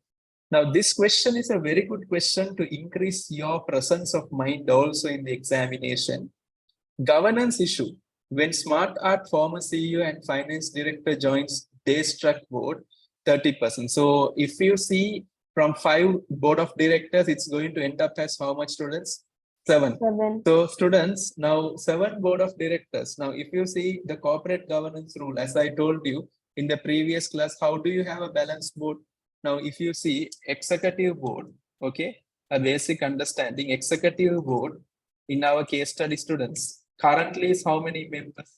Now, this question is a very good question to increase your presence of mind also in the examination. Governance issue. When Smart Art former CEO and finance director joins Daistruk board, 30%. So if you see from 5 board of directors, it's going to end up as how much students? 7. 7. So students, now 7 board of directors. Now, if you see the corporate governance rule, as I told you in the previous class, how do you have a balanced board? Now, if you see executive board, okay, a basic understanding, executive board in our case study students, currently is how many members?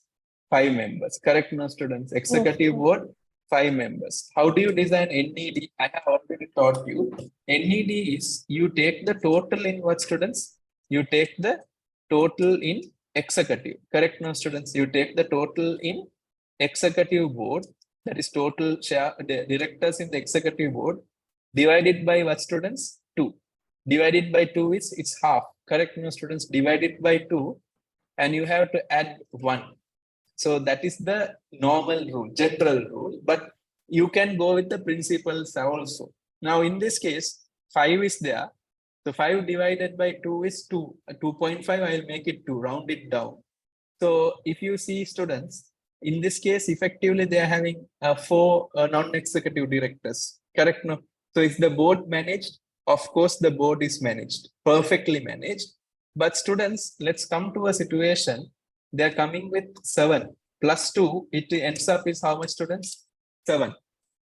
5 members. Correct, no, students? Executive sir. board, 5 members. How do you design NED? I have already taught you. NED is you take the total in what, students? You take the total in executive. Correct, no, students? You take the total in executive board, that is total share the directors in the executive board, divided by what, students? 2. Divided by 2 is it's half. Correct, no, students? Divided by 2, and you have to add 1. So that is the normal rule, general rule, but you can go with the principles also. Now in this case, 5 is there. So 5 divided by 2 is 2. 2.5, I'll make it 2, round it down. So if you see students, in this case, effectively they are having 4 non-executive directors. Correct, no? So is the board managed? Of course, the board is managed, perfectly managed. But students, let's come to a situation. They're coming with 7 plus 2. It ends up is how much, students? 7.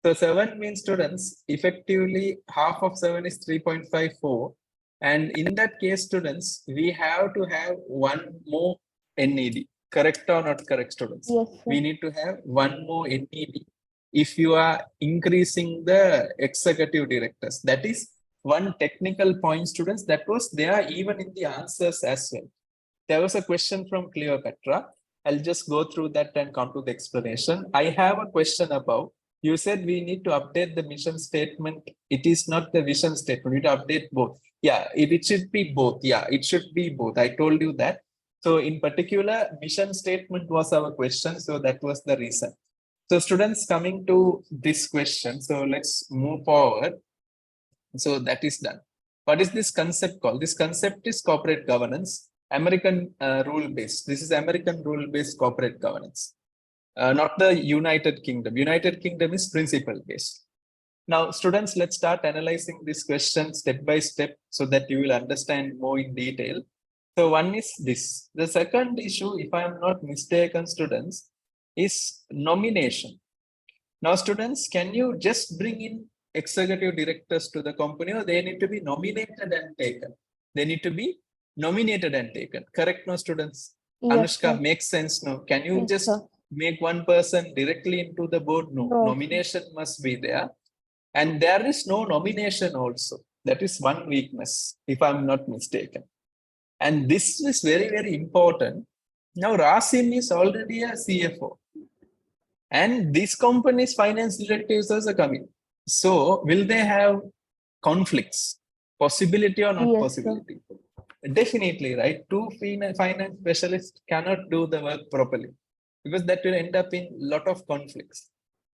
So 7 means, students, effectively half of 7 is 3.54. And in that case, students, we have to have 1 more NED. Correct or not correct, students? Yes, sir. We need to have 1 more NED if you are increasing the executive directors. That is one technical point, students, that was there even in the answers as well. There was a question from Cleopatra. I'll just go through that and come to the explanation. I have a question about, you said we need to update the mission statement. It is not the vision statement. We need to update both. Yeah, it should be both. Yeah, it should be both. I told you that. So in particular, mission statement was our question. So that was the reason. So students, coming to this question. So let's move forward. So that is done. What is this concept called? This concept is corporate governance, American rule-based. This is American rule-based corporate governance, not the United Kingdom. United Kingdom is principle-based. Now, students, let's start analyzing this question step by step so that you will understand more in detail. So one is this. The second issue, if I am not mistaken, students, is nomination. Now, students, can you just bring in executive directors to the company, or they need to be nominated and taken? They need to be nominated and taken. Correct, no, students? Yes, Anushka, sir. makes sense, no? Can you Yes, just sir. make one person directly into the board? No, No, sir. nomination must be there. And there is no nomination also. That is one weakness, if I'm not mistaken. And this is very, very important. Now, Rasim is already a CFO. And these companies' finance directives are coming. So, will they have conflicts? Possibility or not Yes, sir. possibility? Definitely, right? 2 finance specialists cannot do the work properly because that will end up in a lot of conflicts.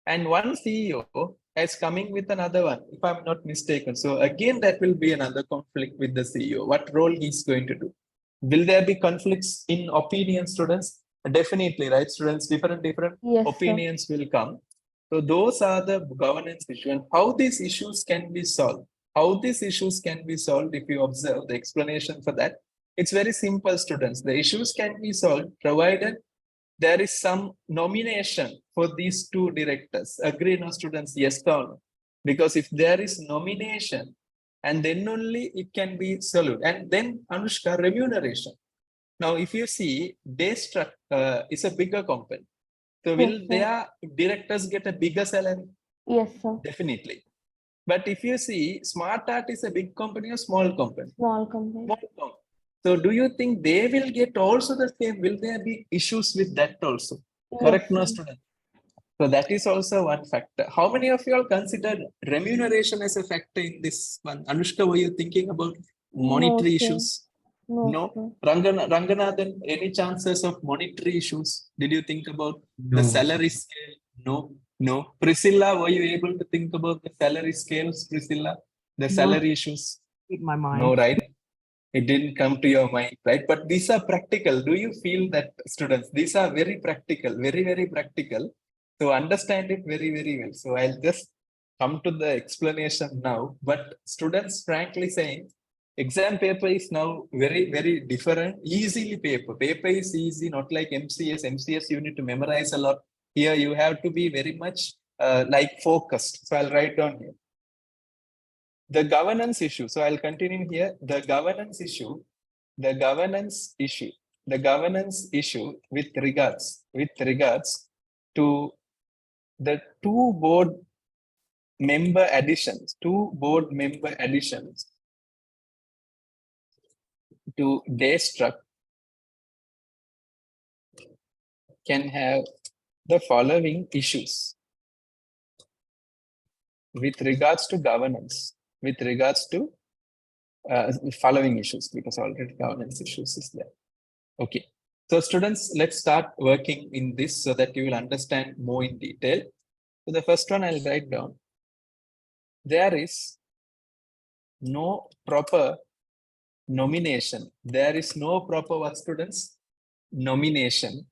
And one CEO is coming with another one, if I'm not mistaken. So again, that will be another conflict with the CEO. What role he's going to do? Will there be conflicts in opinion, students? Definitely, right? Students, different Yes, sir. opinions will come. So those are the governance issues. And how these issues can be solved? How these issues can be solved, if you observe the explanation for that, it's very simple, students. The issues can be solved provided there is some nomination for these 2 directors. Agree, no, students? Yes or no? Because if there is nomination, and then only it can be solved. And then, Anushka, remuneration. Now, if you see, Daistruk is a bigger company. So will Yes, sir. their directors get a bigger salary? Yes, sir. Definitely. But if you see, Smart Art is a big company or small company? Small company. Small company. So do you think they will get also the same? Will there be issues with that also? Yes, Correct, no, sir. student? So that is also one factor. How many of you all considered remuneration as a factor in this one? Anushka, were you thinking about monetary No, sir. issues? No, No. sir. Ranganathan, any chances of monetary issues? Did you think about the No. salary scale? No. No. Priscilla, were you able to think about the salary scales, Priscilla? The No. salary issues? In my mind. No, right? It didn't come to your mind, right? But these are practical. Do you feel that, students? These are very practical, very, very practical. So understand it very, very well. So I'll just come to the explanation now. But students, frankly saying, exam paper is now very, very different. Easily paper. Paper is easy, not like MCS. MCS, you need to memorize a lot. Here, you have to be very much like focused. So I'll write down here. The governance issue. So I'll continue here. The governance issue with regards to the two board member additions to Daistruk can have the following issues with regards to governance, following issues, because already governance issues is there. Okay. So students, let's start working in this so that you will understand more in detail. So the first one I'll write down. There is no proper nomination. There is no proper what, students? Nomination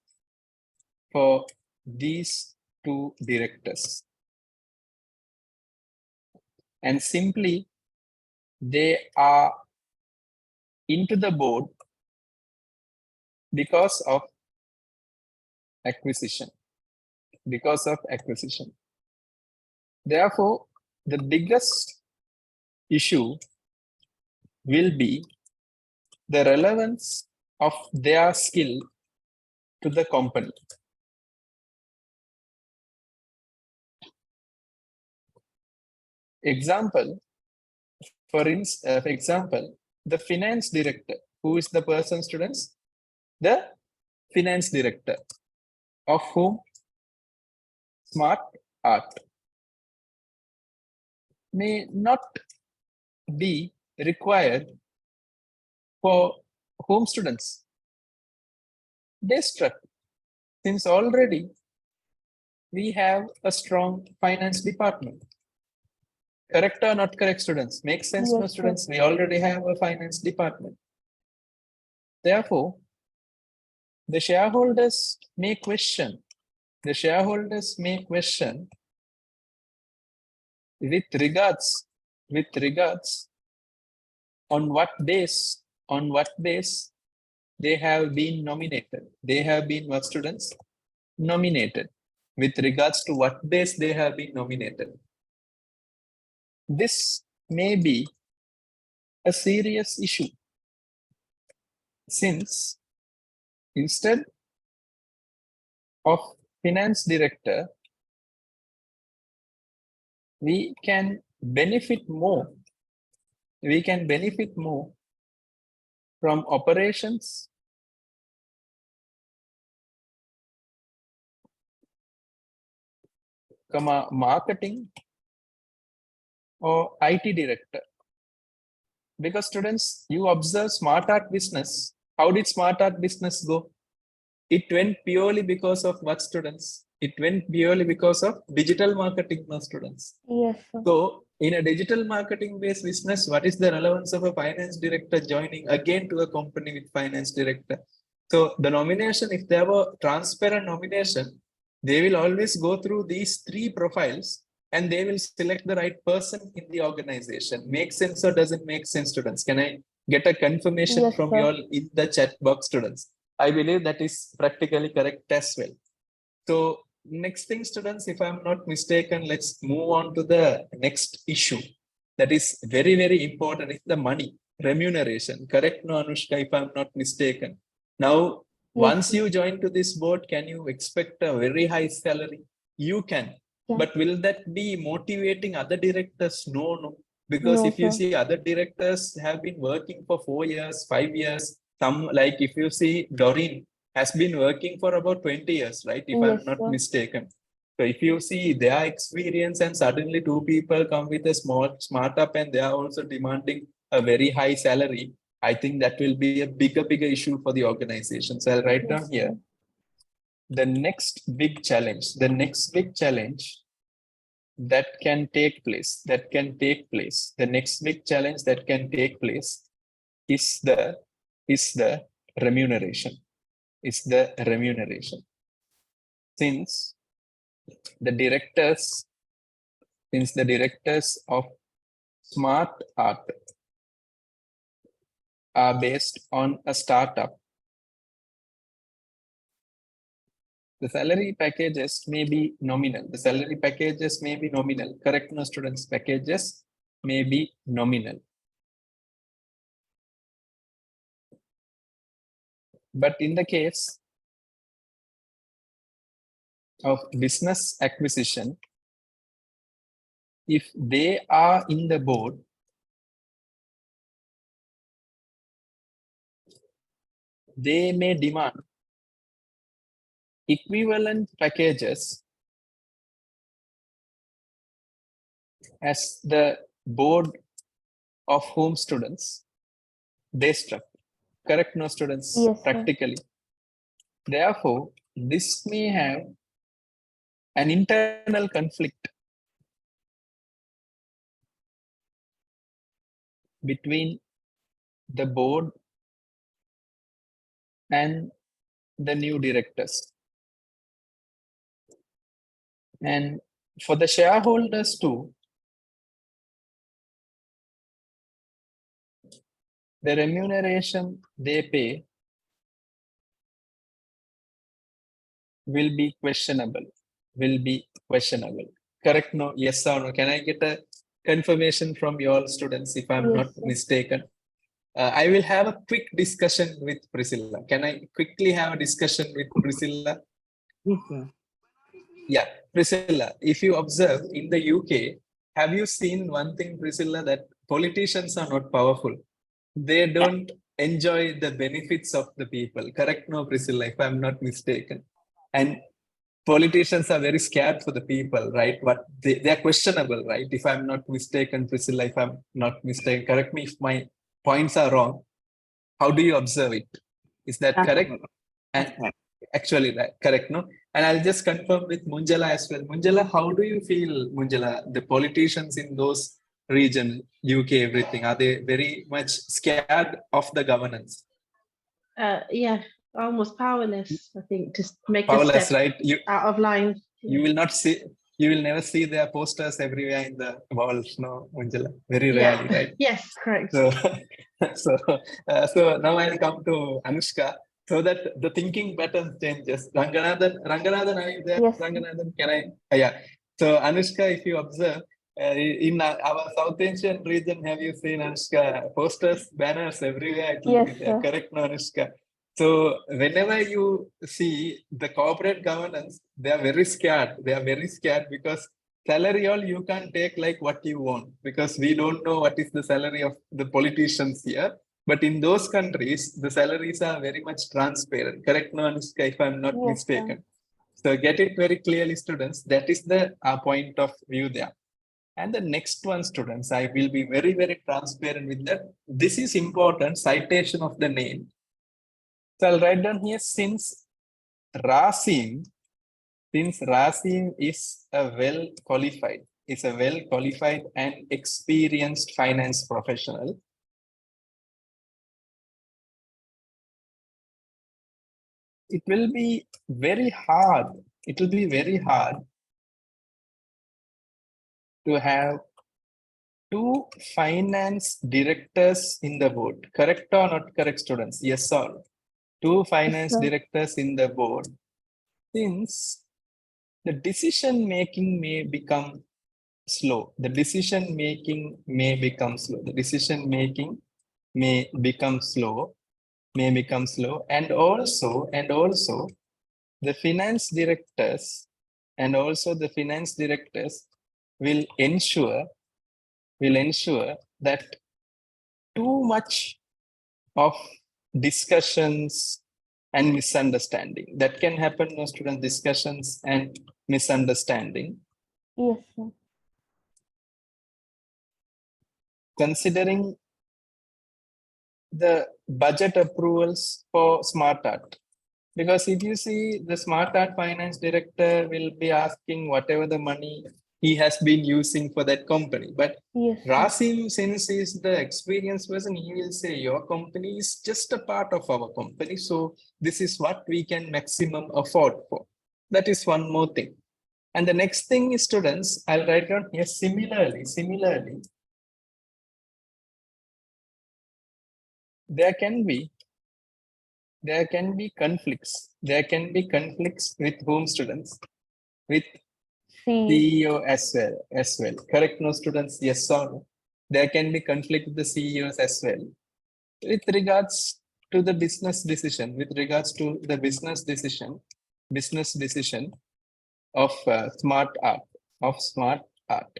for these two directors. And simply they are into the board because of acquisition. Therefore, the biggest issue will be the relevance of their skill to the company. For example, the finance director. Who is the person, students? The finance director, of whom Smart Art may not be required for whom, students? Daistruk, since already we have a strong finance department. Correct or not correct, students? Makes sense, Yes, no, sir. students? We already have a finance department. Therefore, the shareholders may question with regards on what base they have been nominated. They have been what, students? Nominated. With regards to what base they have been nominated. This may be a serious issue, since instead of finance director, we can benefit more from operations, marketing, or IT director. Because students, you observe Smart Art business. How did Smart Art business go? It went purely because of what, students? It went purely because of digital marketing, no, students. Yes, sir. So in a digital marketing based business, what is the relevance of a finance director joining again to a company with finance director? So the nomination, if there were transparent nomination, they will always go through these three profiles and they will select the right person in the organization. Make sense or doesn't make sense, students? Can I get a confirmation Yes, from sir. you all in the chat box, students? I believe that is practically correct as well. So next thing, students, if I'm not mistaken, let's move on to the next issue. That is very, very important. It's the money, remuneration. Correct, no, Anushka, if I'm not mistaken. Now, once you join to this board, can you expect a very high salary? You can. Yeah. But will that be motivating other directors? No. Because No, if you sir. see other directors have been working for 4 years, 5 years, some like if you see Doreen has been working for about 20 years, right? If I'm Yes, not sir. mistaken. So if you see their experience and suddenly two people come with a small startup and they are also demanding a very high salary, I think that will be a bigger issue for the organization. So I'll write down here. The next big challenge that can take place, the next big challenge that can take place is the remuneration. Since the directors of smart art are based on a startup, the salary packages may be nominal. Correct, no, students? Packages may be nominal. But in the case of business acquisition, if they are in the board, they may demand equivalent packages as the board of home students, Daistruk. Correct, no, students? Yes, sir. Practically. Therefore, this may have an internal conflict between the board and the new directors. And for the shareholders too, the remuneration they pay will be questionable. Correct, no? Yes or no? Can I get a confirmation from your students if I'm not Yes, sir. mistaken? I will have a quick discussion with Priscilla. Can I quickly have a discussion with Priscilla? Yes, sir. Yeah, Priscilla, if you observe in the UK, have you seen one thing, Priscilla, that politicians are not powerful? They don't enjoy the benefits of the people. Correct, no, Priscilla, if I'm not mistaken. And politicians are very scared for the people, right? But they are questionable, right? If I'm not mistaken, Priscilla, if I'm not mistaken, correct me if my points are wrong. How do you observe it? Is that That's correct? correct. And actually, that correct, no? And I'll just confirm with Munjala as well. Munjala, how do you feel, Munjala, the politicians in those region, UK, everything, are they very much scared of the governance? Yeah, almost powerless, I think, to make a Powerless, step right? out of line. You will not see, you will never see their posters everywhere in the walls, no, Manjula? Very rarely, right? Yes, correct. So, so now I'll come to Anushka, so that the thinking pattern changes. Ranganathan, are you there? Yes. Ranganathan, can I? Yeah. So Anushka, if you observe, in our South Asian region, have you seen, Anushka, posters, banners everywhere? It will Yes, be there. sir. Correct, no, Anushka? So whenever you see the corporate governance, they are very scared. Because salary all you can take like what you want, because we don't know what is the salary of the politicians here. But in those countries, the salaries are very much transparent. Correct, no, Anushka, if I'm not Yes, sir. mistaken. So get it very clearly, students. That is the point of view there. And the next one, students, I will be very, very transparent with that. This is important, citation of the name. So I'll write down here, since Rasim is a well qualified and experienced finance professional, it will be very hard to have two finance directors in the board. Correct or not correct, students? Yes or no? Two finance sir. directors in the board, since the decision making may become slow. And also the finance directors will ensure that too much of discussions and misunderstanding that can happen, no, student, discussions and misunderstanding. Yes, sir. Considering the budget approvals for smart art. Because if you see, the smart art finance director will be asking whatever the money he has been using for that company. But Yes, sir. Rasim, since he's the experienced person, he will say your company is just a part of our company. So this is what we can maximum afford for. That is one more thing. And the next thing is, students, I'll write down here similarly, there can be conflicts. There can be conflicts with whom, students? With See, CEO as well. Correct, no, students? Yes or no? There can be conflict with the CEOs as well. With regards to the business decision, of smart art.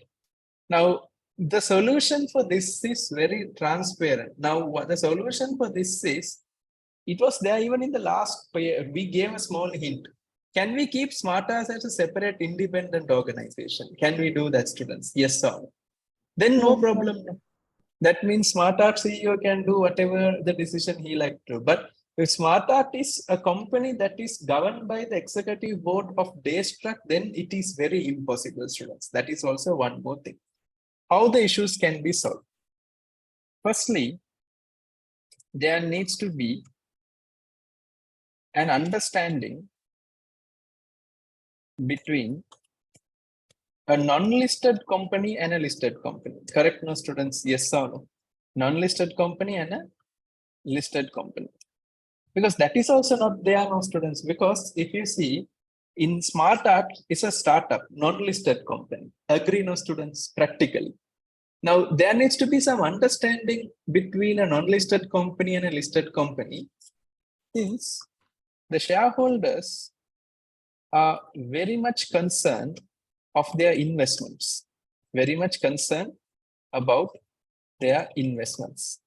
Now, the solution for this is very transparent. Now, what the solution for this is, it was there even in the last year. We gave a small hint. Can we keep smart art as a separate independent organization? Can we do that, students? Yes or no? Then no Yes, sir. problem. That means smart art CEO can do whatever the decision he like to. But if smart art is a company that is governed by the executive board of Daistruk, then it is very impossible, students. That is also one more thing. How the issues can be solved? Firstly, there needs to be an understanding between a non-listed company and a listed company. Correct, no, students? Yes or no? Non-listed company and a listed company. Because that is also not there, no, students. Because if you see, in smart art, it's a startup, non-listed company. Agree, no, students? Practically. Now, there needs to be some understanding between a non-listed company and a listed company, since the shareholders are very much concerned of their investments, very much concerned about their investments.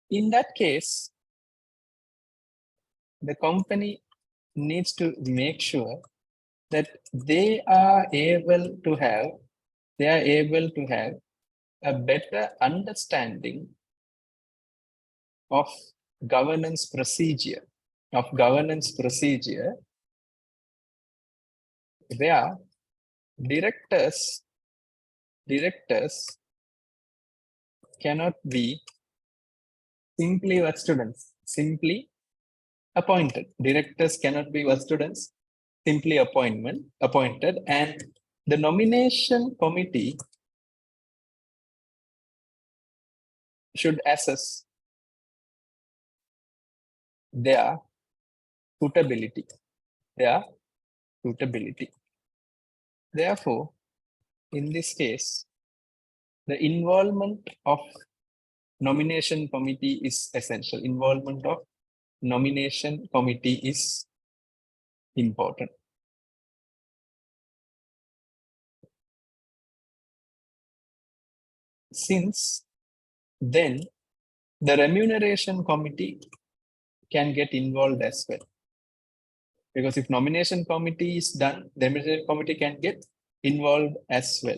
In that case, the company needs to make sure that they are able to have a better understanding of governance procedure, where directors cannot be simply what, students? Simply appointed. Directors cannot be what, students? Simply appointed, and the nomination committee should assess their suitability. Therefore, in this case, the involvement of nomination committee is essential. Involvement of nomination committee is important. Since then, the remuneration committee can get involved as well. Because if nomination committee is done, the remuneration committee can get involved as well.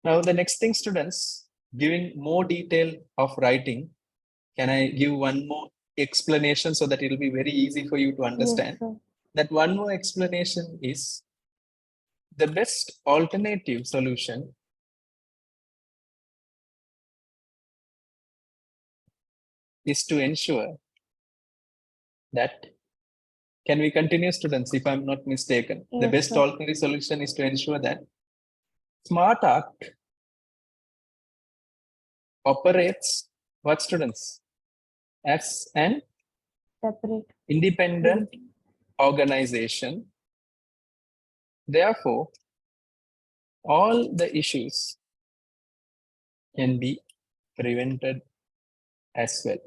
Now, the next thing, students, giving more detail of writing, can I give one more explanation so that it will be very easy for you to understand? Yes, sir. That one more explanation is the best alternative solution is to ensure that, can we continue, students, if I'm not mistaken? The Yes, best sir. alternative solution is to ensure that smart art operates what, students? As an Separate. independent organization. Therefore, all the issues can be prevented as well.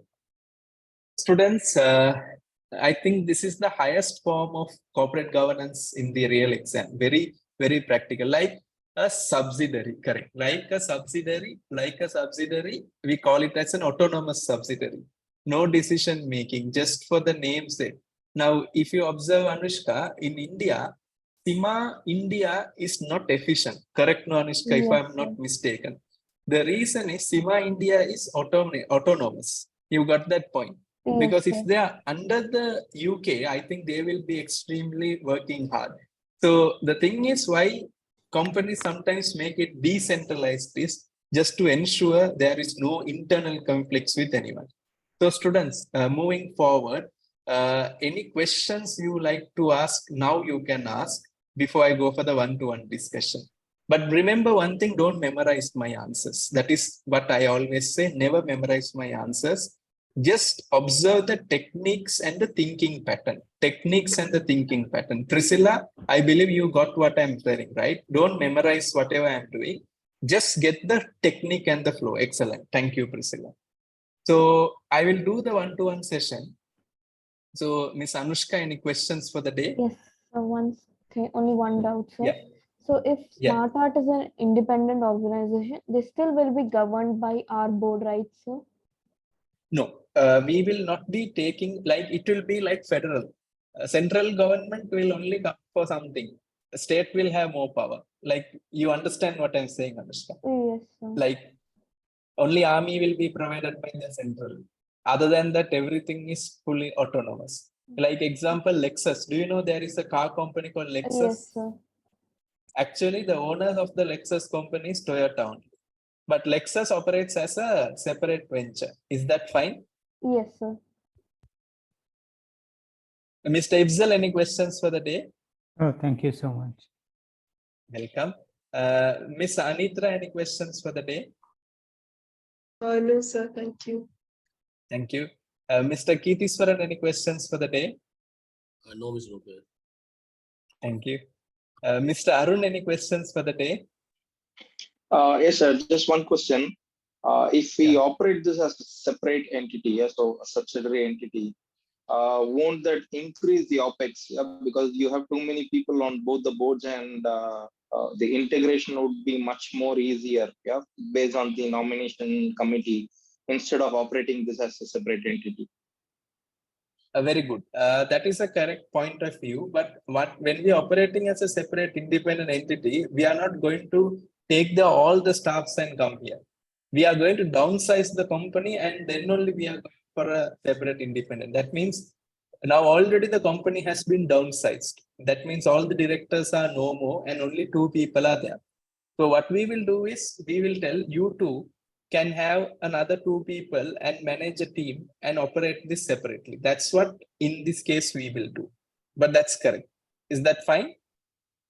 Students, I think this is the highest form of corporate governance in the real exam. Very, very practical. Like a subsidiary, correct? Like a subsidiary, we call it as an autonomous subsidiary. No decision making, just for the name's sake. Now, if you observe Anushka, in India, CIMA India is not efficient. Correct, no, Anushka, if Yes, I'm not mistaken. The reason is CIMA India is autonomous. You got that point. Yes, Because if sir. they are under the UK, I think they will be extremely working hard. So the thing is why companies sometimes make it decentralized is just to ensure there is no internal conflicts with anyone. So students, moving forward, any questions you like to ask now you can ask before I go for the one-to-one discussion. But remember one thing, don't memorize my answers. That is what I always say, never memorize my answers. Just observe the techniques and the thinking pattern. Techniques and the thinking pattern. Priscilla, I believe you got what I'm saying, right? Don't memorize whatever I'm doing. Just get the technique and the flow. Excellent. Thank you, Priscilla. So I will do the one-to-one session. So Miss Anushka, any questions for the day? Yes, only one doubt, sir. Yeah. So if Yeah. Smart Art is an independent organization, they still will be governed by our board, right, sir? No, we will not be taking, like, it will be like federal. Central government will only come for something. State will have more power. Like, you understand what I'm saying, Anushka? Yes, sir. Like, only army will be provided by the central. Other than that, everything is fully autonomous. Like example, Lexus. Do you know there is a car company called Lexus? Yes, sir. Actually, the owner of the Lexus company is Toyota only. But Lexus operates as a separate venture. Is that fine? Yes, sir. Mr. Ifzal, any questions for the day? Oh, thank you so much. Welcome. Miss Anitra, any questions for the day? No, sir. Thank you. Thank you. Mr. Keetiswaran, any questions for the day? No, Ms. Nufail. Thank you. Mr. Arun, any questions for the day? Yes, sir. Just one question. If we operate this as a separate entity, so a subsidiary entity, won't that increase the OPEX? Because you have too many people on both the boards, and the integration would be much more easier, based on the nomination committee, instead of operating this as a separate entity. Very good. That is a correct point of view. But when we are operating as a separate independent entity, we are not going to take all the staffs and come here. We are going to downsize the company, and then only we are going for a separate independent. That means now already the company has been downsized. That means all the directors are no more and only 2 people are there. So what we will do is we will tell you two can have another 2 people and manage a team and operate this separately. That's what in this case we will do. But that's correct. Is that fine?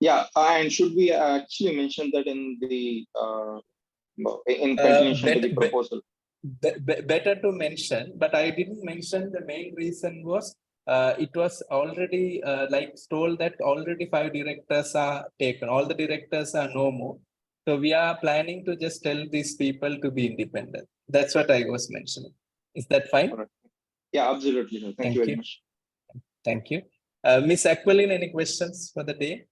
Yeah, and should we actually mention that in the in continuation to the proposal? Better to mention, but I didn't mention the main reason was it was already like told that already 5 directors are taken. All the directors are no more. So we are planning to just tell these people to be independent. That's what I was mentioning. Is that fine? Right. Yeah, absolutely. Thank you very much. Thank you. Miss Aquilin, any questions for the day?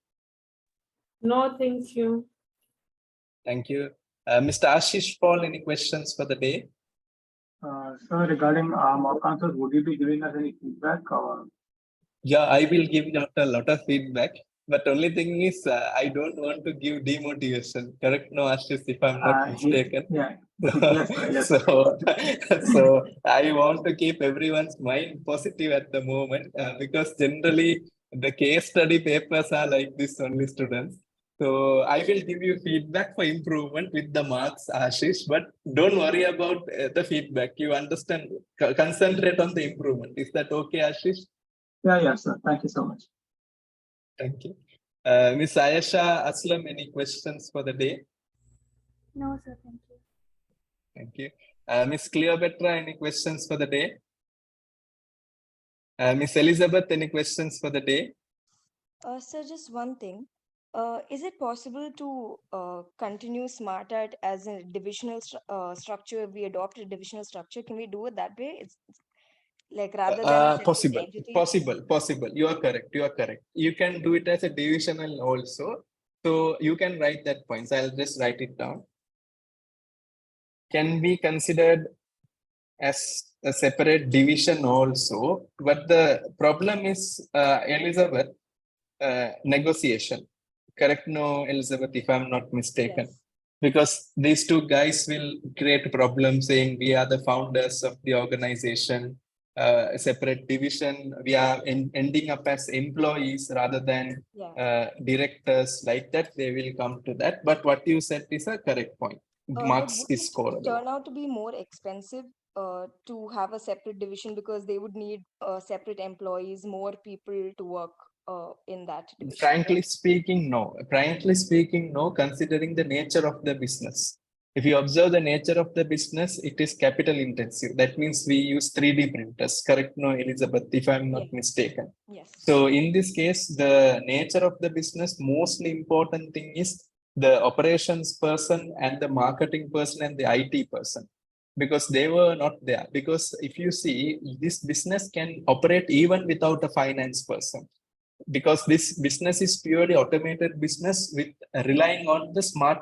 No, thank you. Thank you. Mr. Ashish Paul, any questions for the day? Sir, regarding mock answers, would you be giving us any feedback? Or? Yeah, I will give a lot of feedback. But only thing is, I don't want to give demotivation. Correct, no, Ashish, if I'm not mistaken. Yeah. Yes, sir. Yes. So I want to keep everyone's mind positive at the moment because generally the case study papers are like this only, students. So I will give you feedback for improvement with the marks, Ashish, but don't worry about the feedback. You understand, concentrate on the improvement. Is that okay, Ashish? Yeah, yes, sir. Thank you so much. Thank you. Miss Ayesha Aslam, any questions for the day? No, sir. Thank you. Thank you. Miss Cleopatra, any questions for the day? Miss Elizabeth, any questions for the day? Sir, just one thing. Is it possible to continue Smart Art as a divisional structure? If we adopt a divisional structure, can we do it that way? It's like rather than a separate entity? Possible. You are correct. You can do it as a divisional also. So you can write that points. I'll just write it down. Can be considered as a separate division also. But the problem is, Elizabeth, negotiation. Correct, no, Elizabeth, if I'm not mistaken. Yes. Because these two guys will create problems saying we are the founders of the organization, a separate division. We are ending up as employees rather than Yeah. directors. Like that, they will come to that. But what you said is a correct point. But Marks would is it scoreable. turn out to be more expensive to have a separate division because they would need separate employees, more people to work in that division? Frankly speaking, no. Frankly speaking, no, considering the nature of the business. If you observe the nature of the business, it is capital intensive. That means we use 3D printers. Correct, no, Elizabeth, if I'm not mistaken. Yes. So in this case, the nature of the business, mostly important thing is the operations person and the marketing person and the IT person. Because they were not there. Because if you see, this business can operate even without a finance person. Because this business is purely automated business with relying on the smart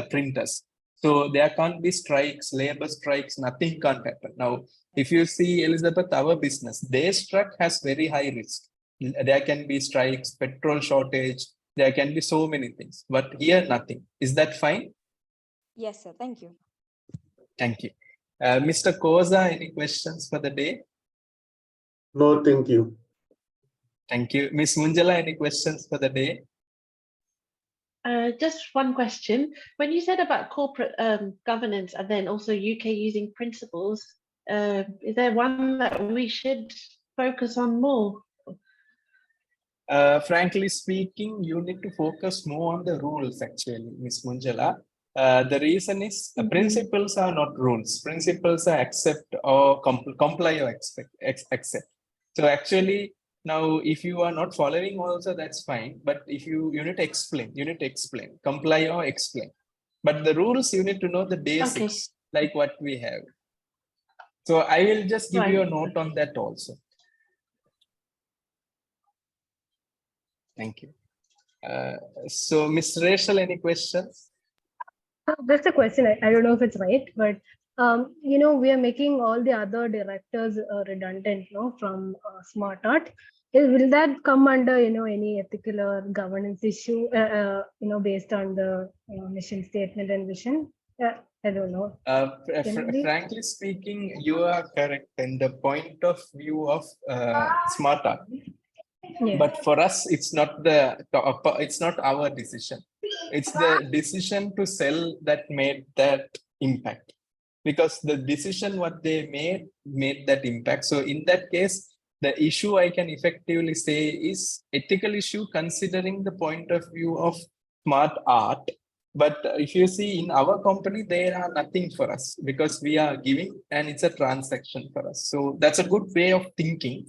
printers. So there can't be strikes, labor strikes, nothing can't happen. Now, if you see, Elizabeth, our business, Daistruk has very high risk. There can be strikes, petrol shortage, there can be so many things, but here nothing. Is that fine? Yes, sir. Thank you. Thank you. Mr. Koza, any questions for the day? No, thank you. Thank you. Ms. Munjala, any questions for the day? Just one question. When you said about corporate governance and then also UK using principles, is there one that we should focus on more? Frankly speaking, you need to focus more on the rules, actually, Ms. Munjala. The reason is principles are not rules. Principles are accept or comply or accept. So actually, now if you are not following also, that's fine. But if you need to explain, comply or explain. But the rules, you need to know the basics, like what we have. So I will just give you a note on that also. Thank you. So, Ms. Rachel, any questions? Just a question. I don't know if it's right, but we are making all the other directors redundant, from Smart Art. Will that come under, any ethical or governance issue, based on the mission statement and vision? I don't know. Frankly speaking, you are correct in the point of view of Smart Art. Yeah. But for us, it's not our decision. It's the decision to sell that made that impact. Because the decision what they made that impact. So in that case, the issue I can effectively say is ethical issue considering the point of view of Smart Art. But if you see in our company, there are nothing for us because we are giving and it's a transaction for us. So that's a good way of thinking.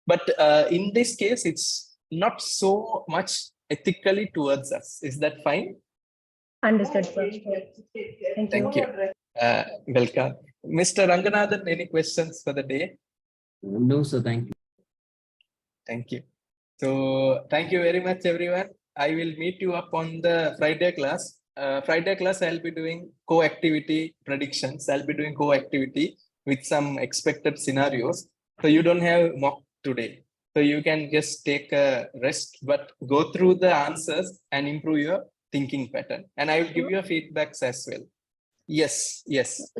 But in this case, it's not so much ethically towards us. Is that fine? Understood, sir. Thank you. Welcome. Mr. Ranganathan, any questions for the day? No, sir. Thank you. Thank you. So thank you very much, everyone. I will meet you up on the Friday class. Friday class, I'll be doing co-activity predictions. I'll be doing co-activity with some expected scenarios. So you don't have mock today. So you can just take a rest, but go through the answers and improve your thinking pattern. And I will give you feedbacks as well. Yes.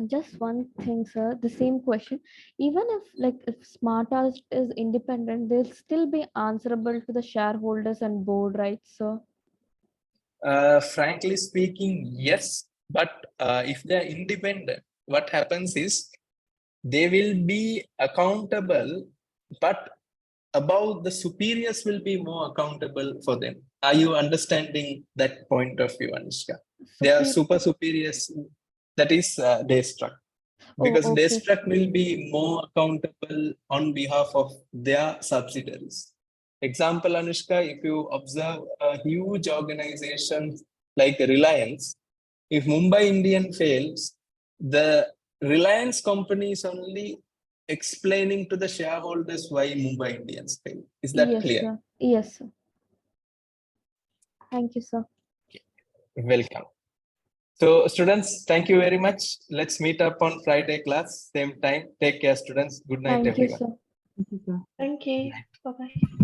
Just one thing, sir. The same question. Even if Smart Art is independent, they'll still be answerable to the shareholders and board, right, sir? Frankly speaking, yes. But if they're independent, what happens is they will be accountable, but above the superiors will be more accountable for them. Are you understanding that point of view, Anushka? They are super superiors. That is Daistruk. Because Daistruk will be more accountable on behalf of their subsidiaries. Example, Anushka, if you observe a huge organization like Reliance, if Mumbai Indian fails, the Reliance company is only explaining to the shareholders why Mumbai Indians fail. Is that clear? Sir. Yes, sir. Thank you, sir. Okay. Welcome. So students, thank you very much. Let's meet up on Friday class, same time. Take care, students. Good night, Thank you, everyone. sir. Thank you, sir. Thank you. Bye-bye.